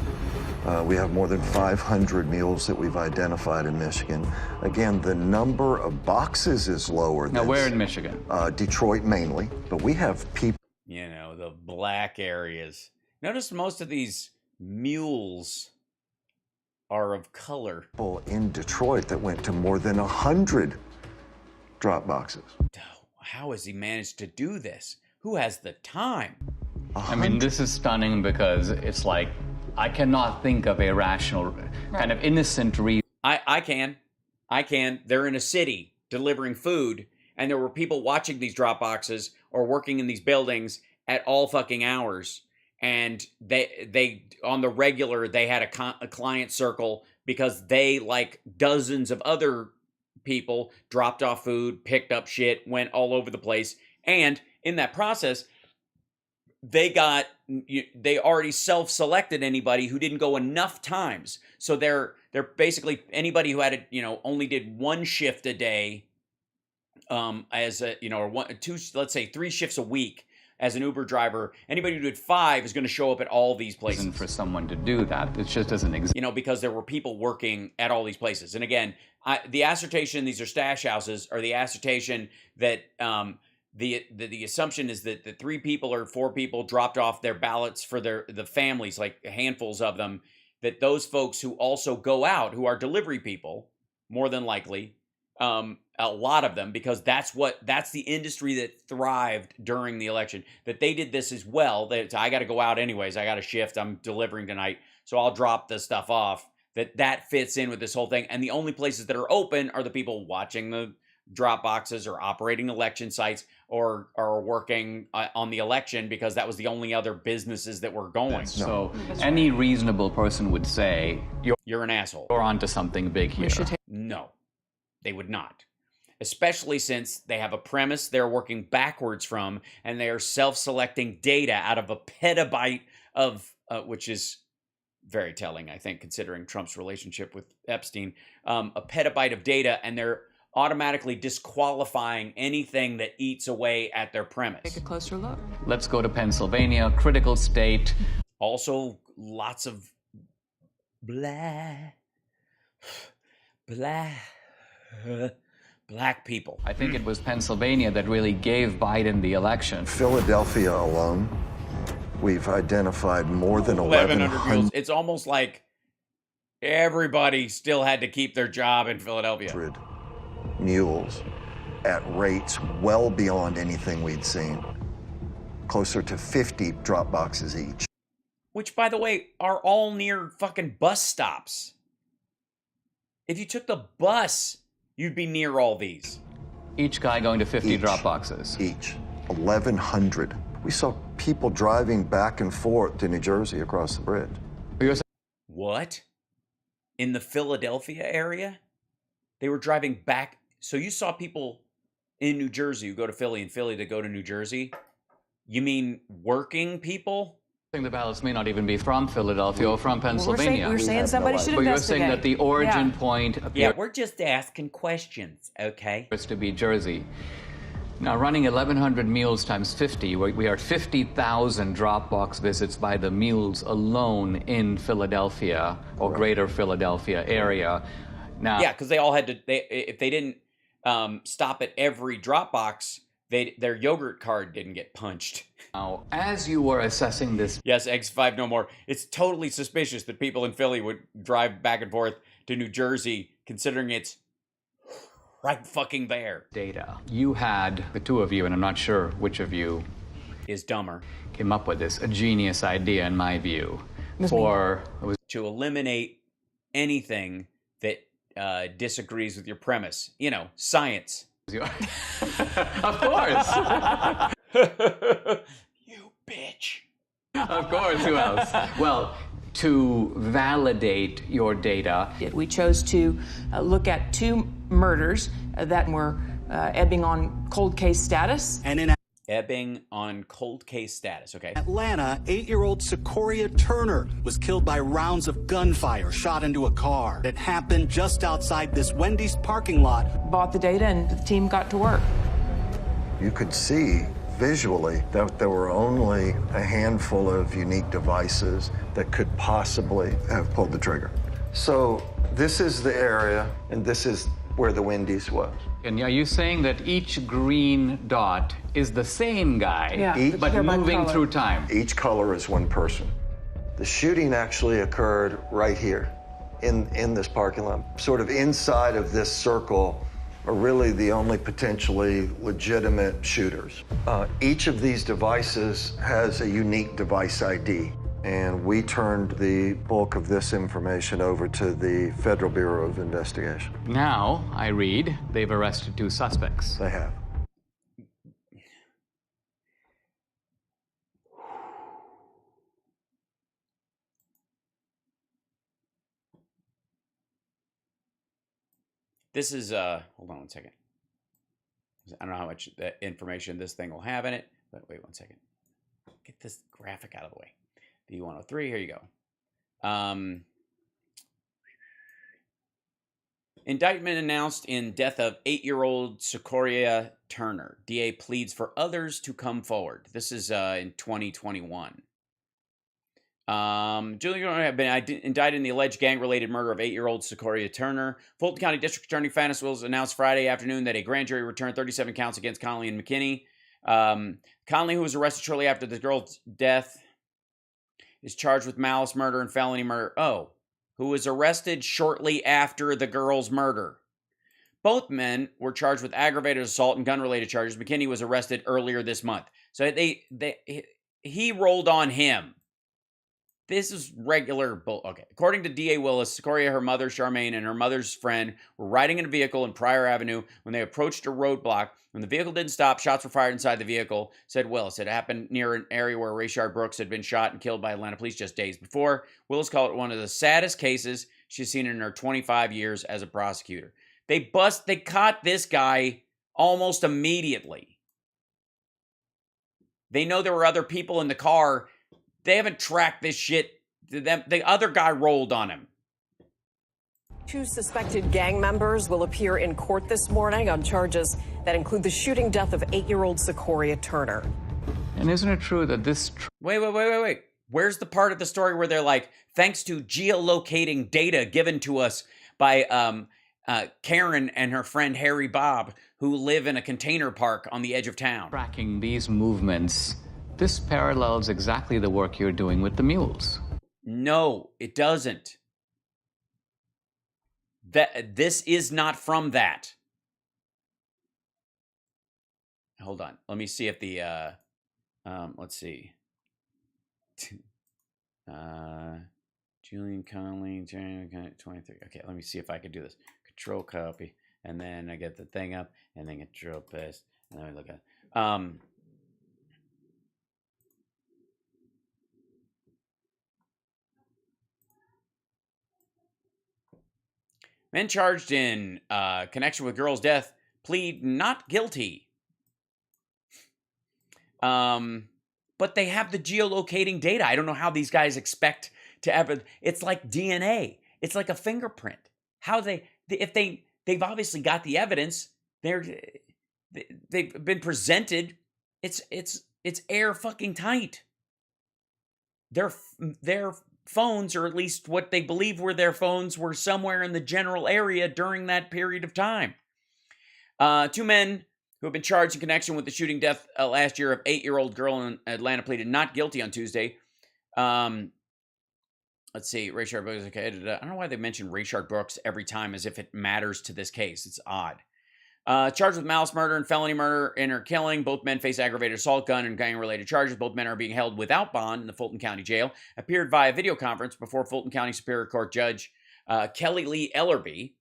We have more than 500 mules that we've identified in Michigan. Again, the number of boxes is lower. Now, where in Michigan? Detroit mainly, but we have people. You know, the black areas. Notice most of these mules are of color. In Detroit that went to more than 100 drop boxes. How has he managed to do this? Who has the time? I mean, this is stunning because it's like, I cannot think of a rational, kind of innocent reason. I can. They're in a city delivering food, and there were people watching these drop boxes or working in these buildings at all fucking hours. And they on the regular, they had a client circle because they, like dozens of other people, dropped off food, picked up shit, went all over the place. And in that process, they already self-selected anybody who didn't go enough times. So they're basically anybody who had only did one shift a day, as a or two, let's say 3 shifts a week as an Uber driver. Anybody who did 5 is going to show up at all these places. For someone to do that, it just doesn't exist. Because there were people working at all these places. And again, the assertion these are stash houses, or the assertion that the assumption is that the 3 people or 4 people dropped off their ballots for the families, like handfuls of them, that those folks who also go out, who are delivery people, more than likely, a lot of them, because that's the industry that thrived during the election, that they did this as well. I got to go out anyways. I got a shift. I'm delivering tonight, so I'll drop this stuff off. That fits in with this whole thing. And the only places that are open are the people watching the drop boxes or operating election sites or working on the election, because that was the only other businesses that were going. So any reasonable person would say, you're an asshole. You're onto something big here. No, they would not. Especially since they have a premise they're working backwards from, and they are self-selecting data out of a petabyte of, which is very telling, I think, considering Trump's relationship with Epstein, a petabyte of data, and they're automatically disqualifying anything that eats away at their premise. Take a closer look. Let's go to Pennsylvania, critical state. Also, lots of black people. I think it was Pennsylvania that really gave Biden the election. Philadelphia alone, we've identified more than 1,100 mules. It's almost like everybody still had to keep their job in Philadelphia. mules at rates well beyond anything we'd seen. Closer to 50 drop boxes each. Which, by the way, are all near fucking bus stops. If you took the bus, you'd be near all these. Each guy going to 50 drop boxes. Each. 1,100. We saw people driving back and forth to New Jersey across the bridge. What? In the Philadelphia area? They were driving back. So you saw people in New Jersey who go to Philly and Philly to go to New Jersey? You mean working people? The ballots may not even be from Philadelphia or from Pennsylvania. We're saying somebody should But you're investigate. saying that the origin point Yeah, we're just asking questions, okay? appears to be Jersey. Now, running 1,100 mules times 50, we are 50,000 Dropbox visits by the mules alone in Philadelphia or greater Philadelphia area. Now, Yeah, because they all had to, if they didn't stop at every Dropbox, their yogurt card didn't get punched. Now, as you were assessing this... Yes, X5 no more. It's totally suspicious that people in Philly would drive back and forth to New Jersey, considering it's right fucking there. Data. You had, the two of you, and I'm not sure which of you is dumber, came up with this, a genius idea in my view, to eliminate anything that disagrees with your premise. You know, science. Of course. You bitch. Of course, who else? Well, to validate your data. We chose to look at 2 murders that were ebbing on cold case status. And in Ebbing on cold case status, okay. Atlanta, 8-year-old Secoria Turner was killed by rounds of gunfire shot into a car. It happened just outside this Wendy's parking lot. Bought the data and the team got to work. You could see visually that there were only a handful of unique devices that could possibly have pulled the trigger. So this is the area, and this is where the Wendy's was. And are you saying that each green dot is the same guy, but moving through time? Each color is one person. The shooting actually occurred right here in this parking lot. Sort of inside of this circle are really the only potentially legitimate shooters. Each of these devices has a unique device ID. And we turned the bulk of this information over to the Federal Bureau of Investigation. Now, I read, they've arrested 2 suspects. They have. This is, hold on one second. I don't know how much information this thing will have in it, but wait one second. Get this graphic out of the way. D103, here you go. Indictment announced in death of 8-year-old Secoria Turner. DA pleads for others to come forward. This is in 2021. Julie have been indicted in the alleged gang-related murder of 8-year-old Secoria Turner. Fulton County District Attorney Fannis Wills announced Friday afternoon that a grand jury returned 37 counts against Conley and McKinney. Conley, who was arrested shortly after the girl's death, is charged with malice murder and felony murder. Oh, who was arrested shortly after the girl's murder. Both men were charged with aggravated assault and gun-related charges. McKinney was arrested earlier this month. So he rolled on him. This is regular bull. Okay. According to D.A. Willis, Secoria, her mother, Charmaine, and her mother's friend were riding in a vehicle in Pryor Avenue when they approached a roadblock. When the vehicle didn't stop, shots were fired inside the vehicle, said Willis. It happened near an area where Rayshard Brooks had been shot and killed by Atlanta police just days before. Willis called it one of the saddest cases she's seen in her 25 years as a prosecutor. They caught this guy almost immediately. They know there were other people in the car. They haven't tracked this shit. The other guy rolled on him. 2 suspected gang members will appear in court this morning on charges that include the shooting death of 8-year-old Secoria Turner. And isn't it true that this... Wait. Where's the part of the story where they're like, thanks to geolocating data given to us by Karen and her friend Harry Bob, who live in a container park on the edge of town. Tracking these movements, this parallels exactly the work you're doing with the mules. No, it doesn't. This is not from that. hold on. Let me see if the, let's see. Julian Connolly, 23. Okay, let me see if I can do this. Control copy, and then I get the thing up, and then control paste, and then I look at it. Men charged in connection with girl's death plead not guilty. But they have the geolocating data. I don't know how these guys expect to ever. It's like DNA. It's like a fingerprint. How if they've obviously got the evidence. They've been presented. It's air fucking tight. Their phones, or at least what they believe were their phones, were somewhere in the general area during that period of time. 2 men who have been charged in connection with the shooting death last year of 8-year-old girl in Atlanta pleaded not guilty on Tuesday. Let's see, Rayshard Brooks. Okay, I don't know why they mention Rayshard Brooks every time as if it matters to this case. It's odd. Charged with malice murder and felony murder in her killing. Both men face aggravated assault, gun, and gang-related charges. Both men are being held without bond in the Fulton County Jail. Appeared via video conference before Fulton County Superior Court Judge Kelly Lee Ellerby.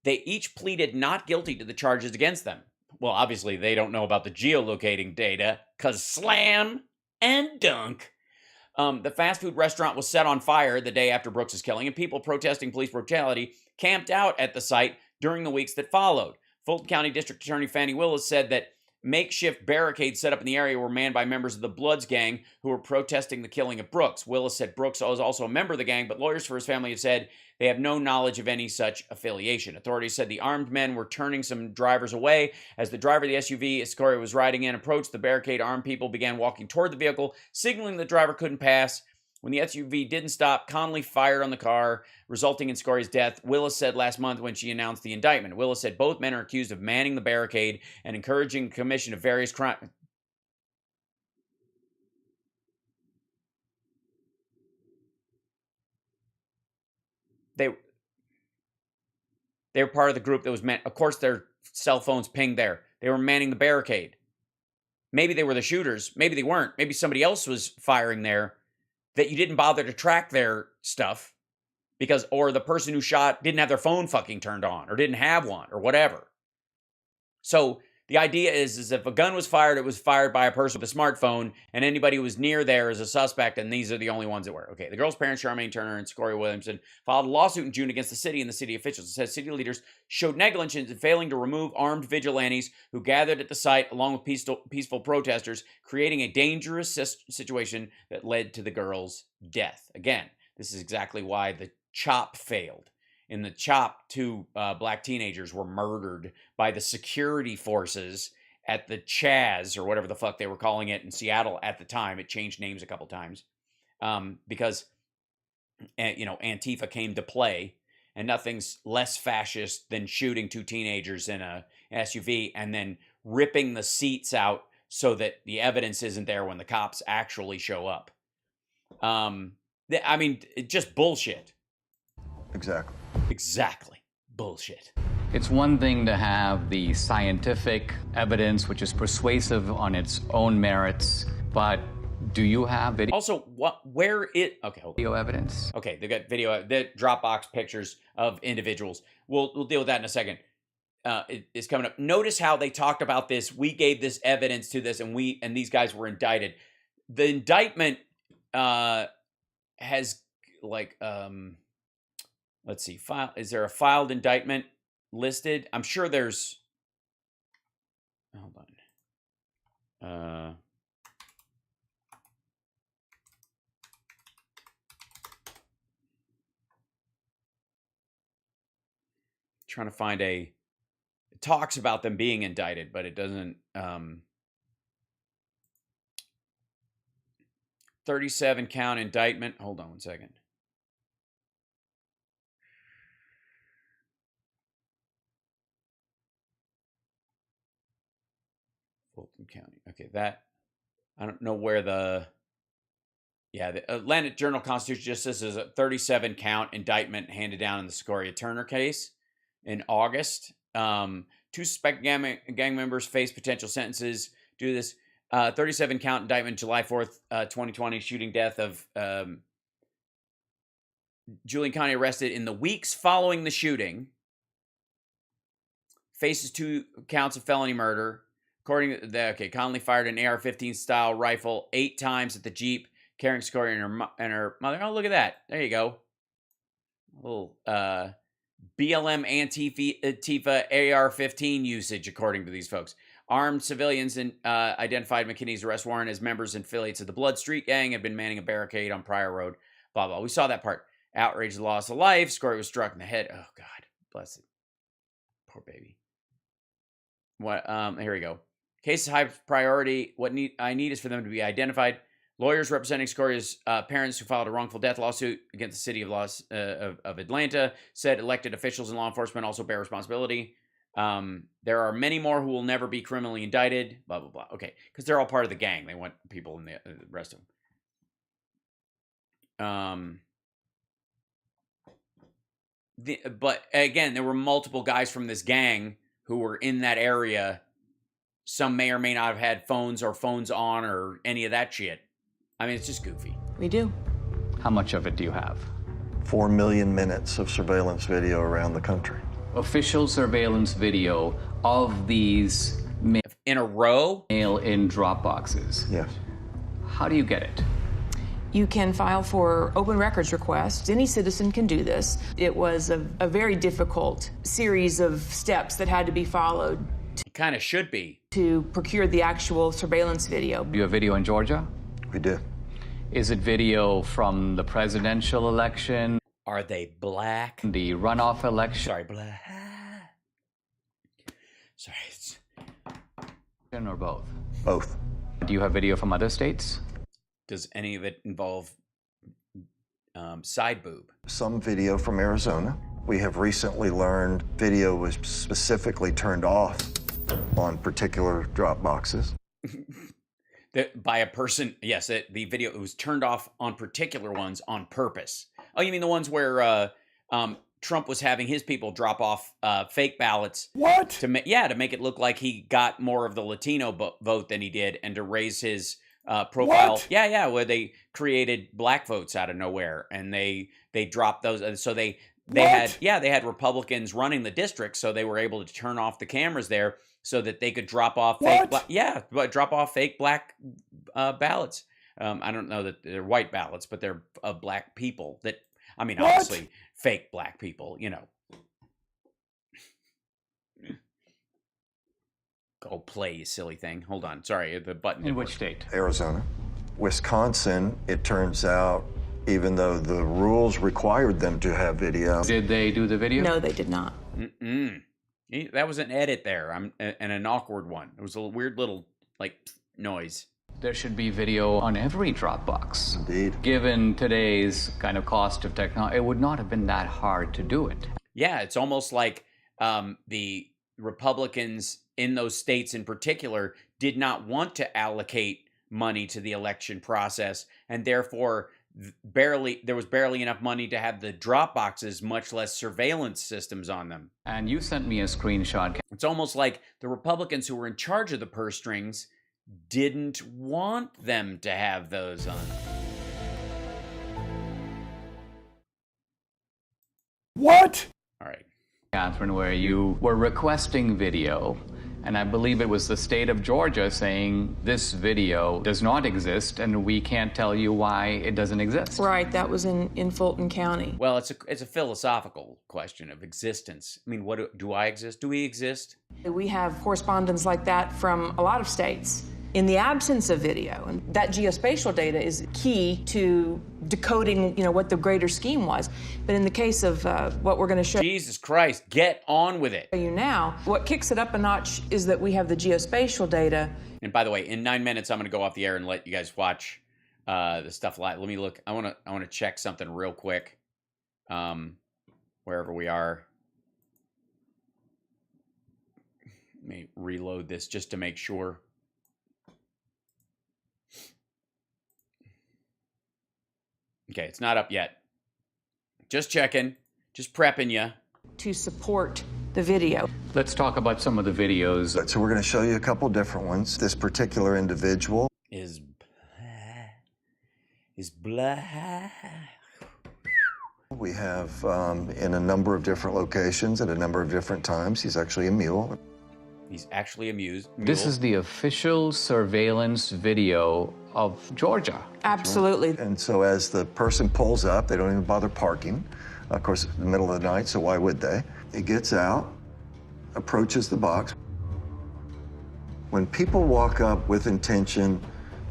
They each pleaded not guilty to the charges against them. Well, obviously, they don't know about the geolocating data, because slam and dunk. The fast food restaurant was set on fire the day after Brooks' killing, and people protesting police brutality camped out at the site during the weeks that followed. Fulton County District Attorney Fannie Willis said that makeshift barricades set up in the area were manned by members of the Bloods gang who were protesting the killing of Brooks. Willis said Brooks was also a member of the gang, but lawyers for his family have said they have no knowledge of any such affiliation. Authorities said the armed men were turning some drivers away. As the driver of the SUV Escoria was riding in approached the barricade, armed people began walking toward the vehicle, signaling the driver couldn't pass. When the SUV didn't stop, Connolly fired on the car, resulting in Scoria's death, Willis said last month when she announced the indictment. Willis said both men are accused of manning the barricade and encouraging the commission of various crimes. They were part of the group that was meant. Of course, their cell phones pinged there. They were manning the barricade. Maybe they were the shooters. Maybe they weren't. Maybe somebody else was firing there that you didn't bother to track their stuff because, or the person who shot didn't have their phone fucking turned on or didn't have one or whatever. So the idea is if a gun was fired, it was fired by a person with a smartphone, and anybody who was near there is a suspect, and these are the only ones that were. Okay, the girl's parents, Charmaine Turner and Scoria Williamson, filed a lawsuit in June against the city and the city officials. It says city leaders showed negligence in failing to remove armed vigilantes who gathered at the site along with peaceful protesters, creating a dangerous situation that led to the girl's death. Again, this is exactly why the CHOP failed. In the CHOP, 2 black teenagers were murdered by the security forces at the Chaz, or whatever the fuck they were calling it in Seattle at the time. It changed names a couple times because, Antifa came to play, and nothing's less fascist than shooting 2 teenagers in a SUV and then ripping the seats out so that the evidence isn't there when the cops actually show up. Just bullshit. Exactly. Bullshit. It's one thing to have the scientific evidence, which is persuasive on its own merits, but do you have video? Also, okay, hold on. Video evidence? Okay, they got video, the Dropbox pictures of individuals. We'll deal with that in a second. It is coming up. Notice how they talked about this. We gave this evidence to this, and these guys were indicted. The indictment has let's see, is there a filed indictment listed? I'm sure there's, hold on. Trying to find it talks about them being indicted, but it doesn't, 37 count indictment. Hold on one second. Fulton County. Okay, that, I don't know where the Atlanta Journal-Constitution Justice is a 37 count indictment handed down in the Scoria Turner case in August. 2 suspected gang members face potential sentences do this. 37 count indictment, July 4th, 2020, shooting death of Julian Connie, arrested in the weeks following the shooting. Faces 2 counts of felony murder. According to the, Conley fired an AR-15 style rifle 8 times at the Jeep, carrying Secoria and her mother. Oh, look at that. There you go. A little BLM Antifa AR-15 usage, according to these folks. Armed civilians identified McKinney's arrest warrant as members and affiliates of the Blood Street Gang, had been manning a barricade on Pryor Road. Blah, blah. We saw that part. Outrage, the loss of life. Secoria was struck in the head. Oh, God. Bless it. Poor baby. What? Here we go. Case is high priority. What I need is for them to be identified. Lawyers representing Secoria's parents who filed a wrongful death lawsuit against the city of Atlanta said elected officials and law enforcement also bear responsibility. There are many more who will never be criminally indicted. Blah, blah, blah. Okay, because they're all part of the gang. They want people in the rest of them. But again, there were multiple guys from this gang who were in that area. Some may or may not have had phones or phones on or any of that shit. I mean, it's just goofy. We do. How much of it do you have? 4 million minutes of surveillance video around the country. Official surveillance video of these in a row? Mail-in drop boxes. Yes. How do you get it? You can file for open records requests. Any citizen can do this. It was a very difficult series of steps that had to be followed. It kind of should be. To procure the actual surveillance video. Do you have video in Georgia? We do. Is it video from the presidential election? Are they black? The runoff election? Sorry, black. Sorry. Or both? Both. Do you have video from other states? Does any of it involve side boob? Some video from Arizona. We have recently learned video was specifically turned off on particular drop boxes. By a person, yes, the video, it was turned off on particular ones on purpose. Oh, you mean the ones where Trump was having his people drop off fake ballots? What? To make it look like he got more of the Latino vote than he did, and to raise his profile. What? Yeah, where they created black votes out of nowhere, and they dropped those. So they had Republicans running the district, so they were able to turn off the cameras there so that they could drop off fake black ballots. I don't know that they're white ballots, but they're of black people. Obviously fake black people, you know. Go play, you silly thing. Hold on. Sorry, the button. In which state? Arizona. Wisconsin, it turns out, even though the rules required them to have video. Did they do the video? No, they did not. That was an edit there, and an awkward one. It was a weird little, noise. There should be video on every Dropbox. Indeed. Given today's kind of cost of technology, it would not have been that hard to do it. Yeah, it's almost like the Republicans in those states in particular did not want to allocate money to the election process, and therefore there was barely enough money to have the drop boxes, much less surveillance systems on them. And you sent me a screenshot. It's almost like the Republicans who were in charge of the purse strings didn't want them to have those on. What? All right. Catherine, where you were requesting video, and I believe it was the state of Georgia saying this video does not exist, and we can't tell you why it doesn't exist. Right, that was in Fulton County. Well, it's a philosophical question of existence. I mean, do I exist? Do we exist? We have correspondence like that from a lot of states. In the absence of video, and that geospatial data is key to decoding, what the greater scheme was. But in the case of what we're going to show Jesus Christ, get on with it. You now, what kicks it up a notch is that we have the geospatial data. And by the way, in 9 minutes, I'm going to go off the air and let you guys watch the stuff live. Let me look. I want to check something real quick. Wherever we are. Let me reload this just to make sure. Okay, it's not up yet. Just checking, just prepping you. To support the video. Let's talk about some of the videos. So we're going to show you a couple different ones. This particular individual is black. We have in a number of different locations at a number of different times. He's actually a mule. He's actually a mule. This is the official surveillance video of Georgia. Absolutely. And so as the person pulls up, they don't even bother parking. Of course, in the middle of the night, so why would they? He gets out, approaches the box. When people walk up with intention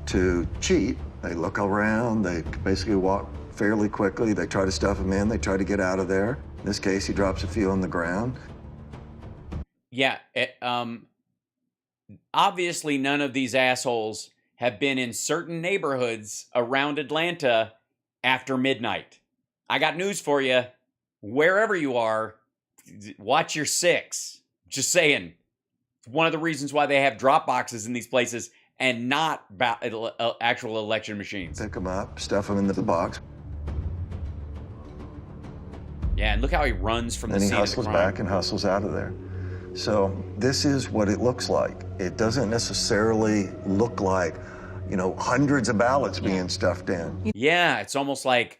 to cheat, they look around, they basically walk fairly quickly, they try to stuff him in, they try to get out of there. In this case, he drops a few on the ground. Yeah, obviously none of these assholes have been in certain neighborhoods around Atlanta after midnight. I got news for you. Wherever you are, watch your six. Just saying. It's one of the reasons why they have drop boxes in these places and not actual election machines. Pick them up, stuff them into the box. Yeah, and look how he runs from the scene of the crime. Then he hustles back and hustles out of there. So this is what it looks like. It doesn't necessarily look like, you know, hundreds of ballots being stuffed in. Yeah, it's almost like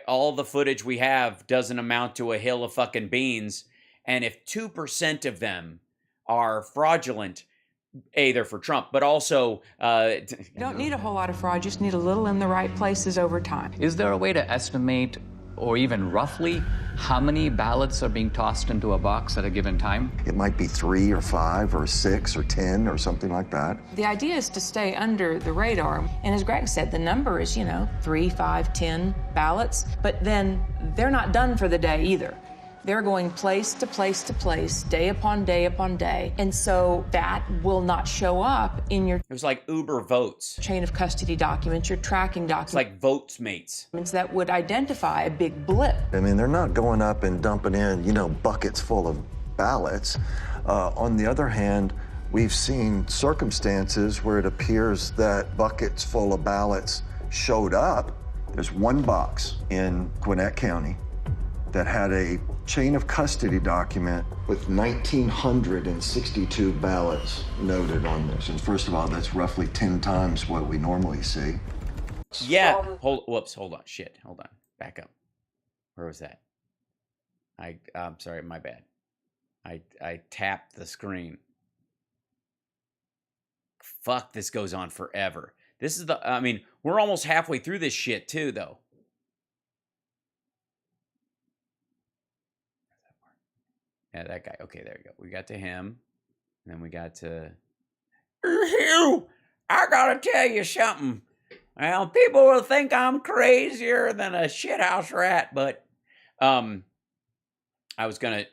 all the footage we have doesn't amount to a hill of fucking beans. And if 2% of them are fraudulent, they're for Trump, but also... You don't need a whole lot of fraud, just need a little in the right places over time. Is there a way to estimate, or even roughly, how many ballots are being tossed into a box at a given time? It might be 3 or 5 or 6 or 10 or something like that. The idea is to stay under the radar. And as Greg said, the number is, 3, 5, 10 ballots. But then they're not done for the day either. They're going place to place to place, day upon day upon day. And so that will not show up in your... It was like Uber votes. Chain of custody documents, your tracking documents. It's like Votes-Mates. That would identify a big blip. I mean, they're not going up and dumping in, buckets full of ballots. On the other hand, we've seen circumstances where it appears that buckets full of ballots showed up. There's one box in Gwinnett County that had a chain of custody document with 1,962 ballots noted on this. And first of all, that's roughly 10 times what we normally see. Yeah, hold on, shit, hold on, back up. Where was that? I'm sorry, my bad. I tapped the screen. Fuck, this goes on forever. This is we're almost halfway through this shit too, though. Yeah, that guy. Okay, there you go. We got to him. And then we got to... Hugh, I gotta tell you something. Well, people will think I'm crazier than a shithouse rat, but... I was gonna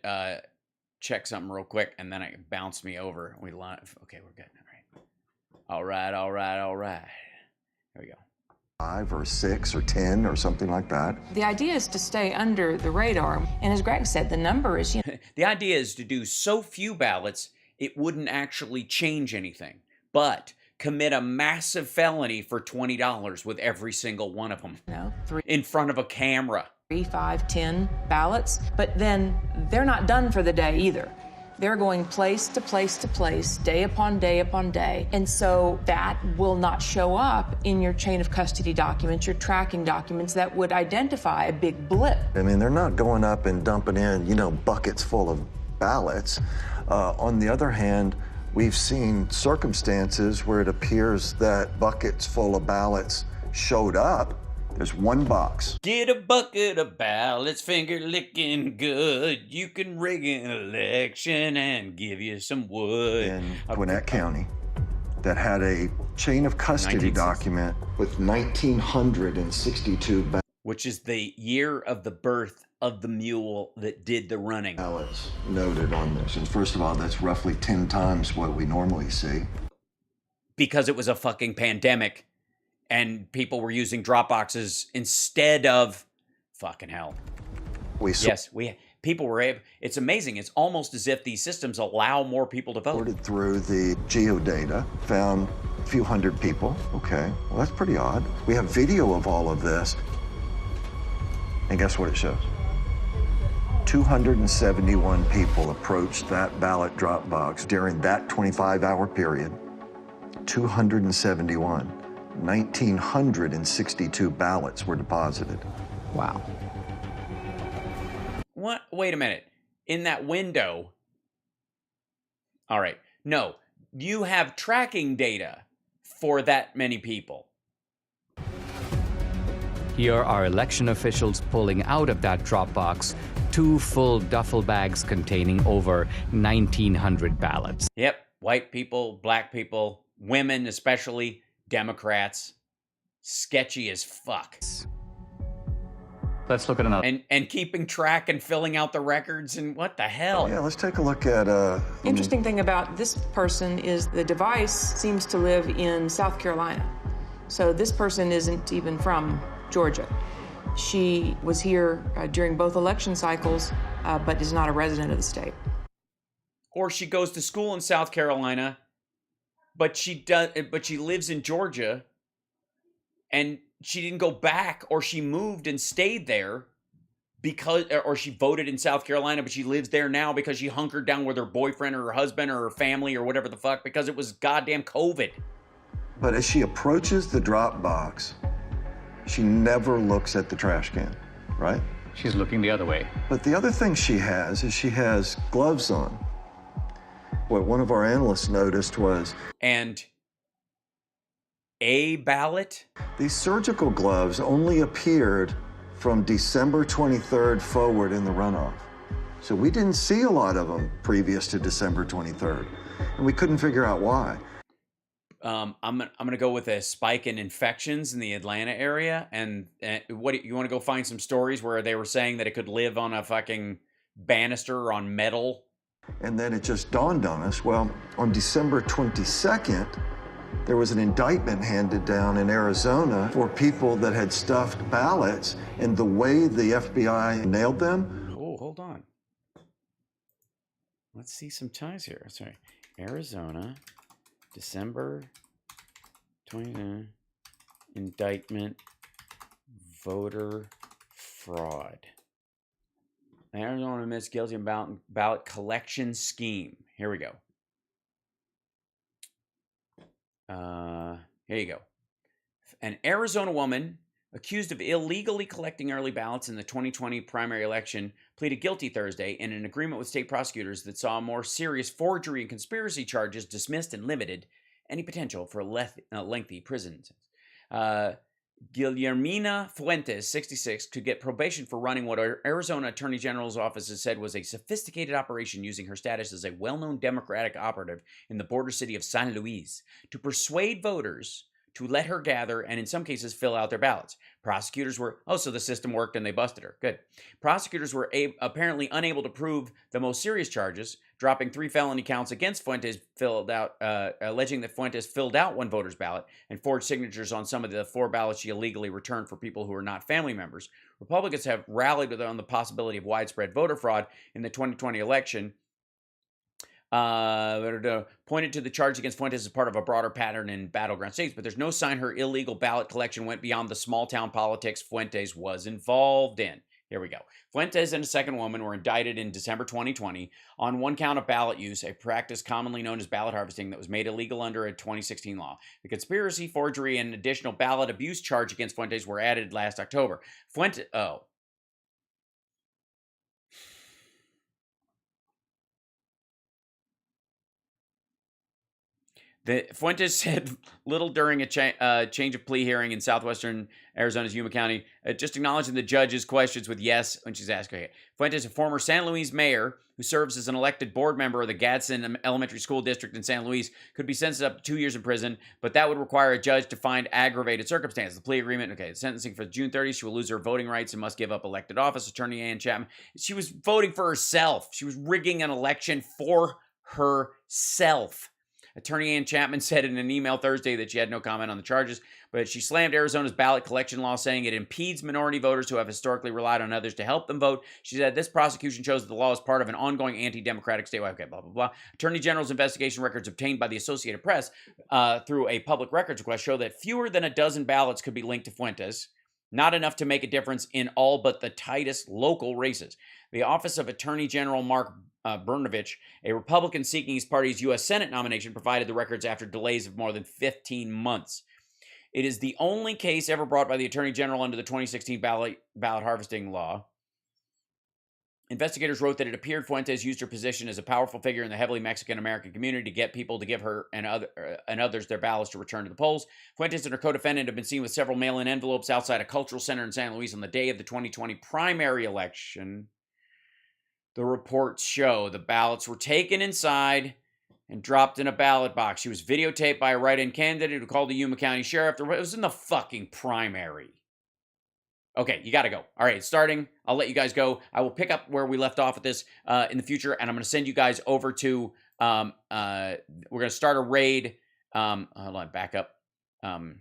check something real quick, and then it bounced me over. Okay, we're good. All right. There we go. 5 or 6 or 10 or something like that. The idea is to stay under the radar. And as Greg said, the number is... The idea is to do so few ballots, it wouldn't actually change anything. But commit a massive felony for $20 with every single one of them. In front of a camera. 3, 5, 10 ballots. But then they're not done for the day either. They're going place to place to place, day upon day upon day. And so that will not show up in your chain of custody documents, your tracking documents that would identify a big blip. I mean, they're not going up and dumping in, buckets full of ballots. On the other hand, we've seen circumstances where it appears that buckets full of ballots showed up. There's one box. Get a bucket of ballots, finger licking good. You can rig an election and give you some wood. In Gwinnett County that had a chain of custody document with 1,962 ballots. Which is the year of the birth of the mule that did the running. Ballots noted on this. And first of all, that's roughly 10 times what we normally see. Because it was a fucking pandemic. And people were using drop boxes instead of fucking hell. People were able. It's amazing. It's almost as if these systems allow more people to vote. Sorted through the geodata, found a few hundred people. Okay, well that's pretty odd. We have video of all of this, and guess what it shows? 271 people approached that ballot drop box during that 25-hour period. 271. 1,962 ballots were deposited. Wow. What? Wait a minute. In that window. All right. No, you have tracking data for that many people. Here are election officials pulling out of that drop box 2 full duffel bags containing over 1,900 ballots. Yep. White people, black people, women, especially Democrats. Sketchy as fuck. Let's look at another. And keeping track and filling out the records and what the hell? Yeah, let's take a look at... Interesting thing about this person is the device seems to live in South Carolina. So this person isn't even from Georgia. She was here during both election cycles, but is not a resident of the state. Or she goes to school in South Carolina, but she lives in Georgia, and she didn't go back, or she moved and stayed there because, or she voted in South Carolina, but she lives there now because she hunkered down with her boyfriend or her husband or her family or whatever the fuck because it was goddamn COVID. But as she approaches the drop box, she never looks at the trash can, right? She's looking the other way. But the other thing she has is she has gloves on. What one of our analysts noticed was... And a ballot? These surgical gloves only appeared from December 23rd forward in the runoff. So we didn't see a lot of them previous to December 23rd. And we couldn't figure out why. I'm gonna go with a spike in infections in the Atlanta area, and what you want to go find some stories where they were saying that it could live on a fucking banister or on metal. And then it just dawned on us. Well, on December 22nd, there was an indictment handed down in Arizona for people that had stuffed ballots, and the way the FBI nailed them. Oh, hold on. Let's see some ties here. Sorry, Arizona. December 29, indictment, voter fraud. Arizona admits guilty of ballot collection scheme. Here we go. Here you go. An Arizona woman accused of illegally collecting early ballots in the 2020 primary election pleaded guilty Thursday in an agreement with state prosecutors that saw more serious forgery and conspiracy charges dismissed and limited any potential for a lengthy prison sentence. Guillermina Fuentes, 66, could get probation for running what Arizona Attorney General's office has said was a sophisticated operation using her status as a well-known Democratic operative in the border city of San Luis to persuade voters to let her gather and in some cases fill out their ballots. Prosecutors were, so the system worked and they busted her. Good. Prosecutors were apparently unable to prove the most serious charges, dropping 3 felony counts against Fuentes alleging that Fuentes filled out one voter's ballot and forged signatures on some of the 4 ballots she illegally returned for people who are not family members. Republicans have rallied on the possibility of widespread voter fraud in the 2020 election. Pointed to the charge against Fuentes as part of a broader pattern in battleground states, but there's no sign her illegal ballot collection went beyond the small town politics Fuentes was involved in. Here we go. Fuentes and a second woman were indicted in December 2020 on one count of ballot use, a practice commonly known as ballot harvesting that was made illegal under a 2016 law. The conspiracy, forgery, and additional ballot abuse charge against Fuentes were added last October. Fuentes said little during a change of plea hearing in southwestern Arizona's Yuma County, just acknowledging the judge's questions with yes when she's asked. Okay. Fuentes, a former San Luis mayor who serves as an elected board member of the Gadsden Elementary School District in San Luis, could be sentenced up to 2 years in prison, but that would require a judge to find aggravated circumstances. The plea agreement, sentencing for June 30th, she will lose her voting rights and must give up elected office. Attorney Ann Chapman, she was voting for herself. She was rigging an election for herself. Attorney Ann Chapman said in an email Thursday that she had no comment on the charges, but she slammed Arizona's ballot collection law, saying it impedes minority voters who have historically relied on others to help them vote. She said this prosecution shows that the law is part of an ongoing anti-democratic statewide, blah, blah, blah. Attorney General's investigation records obtained by the Associated Press through a public records request show that fewer than a dozen ballots could be linked to Fuentes. Not enough to make a difference in all but the tightest local races. The office of Attorney General Mark Brnovich, a Republican seeking his party's U.S. Senate nomination, provided the records after delays of more than 15 months. It is the only case ever brought by the Attorney General under the 2016 ballot harvesting law. Investigators wrote that it appeared Fuentes used her position as a powerful figure in the heavily Mexican-American community to get people to give her and others their ballots to return to the polls. Fuentes and her co-defendant have been seen with several mail-in envelopes outside a cultural center in San Luis on the day of the 2020 primary election. The reports show the ballots were taken inside and dropped in a ballot box. She was videotaped by a write-in candidate who called the Yuma County Sheriff. It was in the fucking primary. Okay, you got to go. All right, it's starting. I'll let you guys go. I will pick up where we left off with this in the future, and I'm going to send you guys over to, we're going to start a raid. Hold on, back up. I'm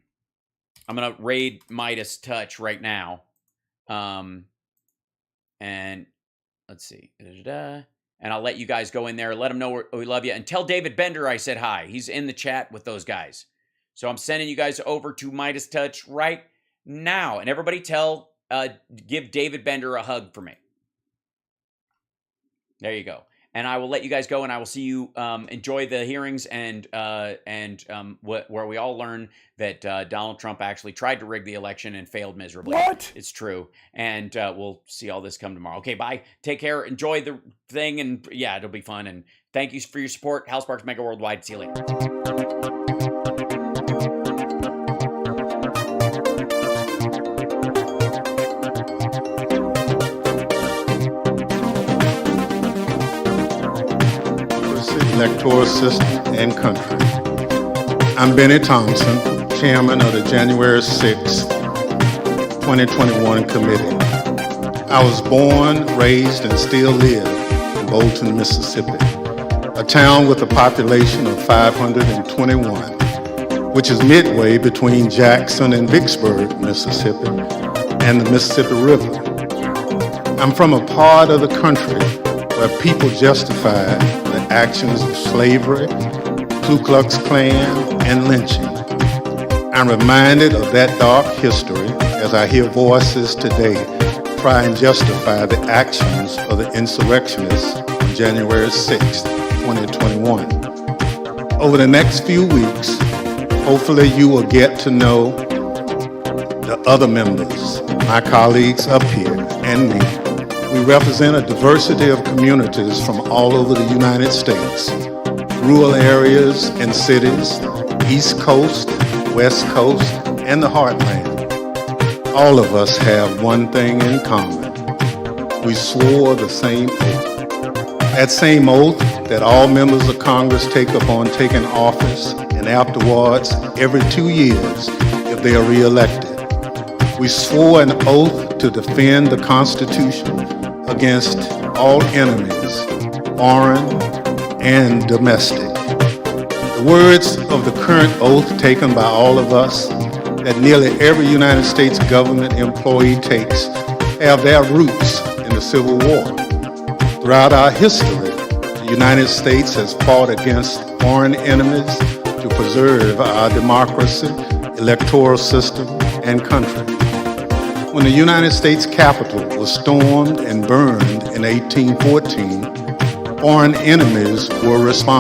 going to raid Midas Touch right now. And let's see. And I'll let you guys go in there. Let them know we love you. And tell David Bender I said hi. He's in the chat with those guys. So I'm sending you guys over to Midas Touch right now. And everybody give David Bender a hug for me. There you go. And I will let you guys go, and I will see you. Enjoy the hearings and where we all learn that Donald Trump actually tried to rig the election and failed miserably. What? It's true. And we'll see all this come tomorrow. Okay, bye. Take care. Enjoy the thing. And yeah, it'll be fun. And thank you for your support. HAL Sparks Mega Worldwide. See you later. Electoral system and country. I'm Benny Thompson, chairman of the January 6, 2021 committee. I was born, raised, and still live in Bolton, Mississippi, a town with a population of 521, which is midway between Jackson and Vicksburg, Mississippi, and the Mississippi River. I'm from a part of the country where people justify the actions of slavery, Ku Klux Klan, and lynching. I'm reminded of that dark history as I hear voices today try and justify the actions of the insurrectionists on January 6, 2021. Over the next few weeks, hopefully you will get to know the other members, my colleagues up here, and me. We represent a diversity of communities from all over the United States, rural areas and cities, East Coast, West Coast, and the Heartland. All of us have one thing in common. We swore the same oath. That same oath that all members of Congress take upon taking office and afterwards every 2 years if they are reelected. We swore an oath to defend the Constitution against all enemies, foreign and domestic. The words of the current oath taken by all of us that nearly every United States government employee takes have their roots in the Civil War. Throughout our history, the United States has fought against foreign enemies to preserve our democracy, electoral system, and country. When the United States Capitol was stormed and burned in 1814, foreign enemies were responsible.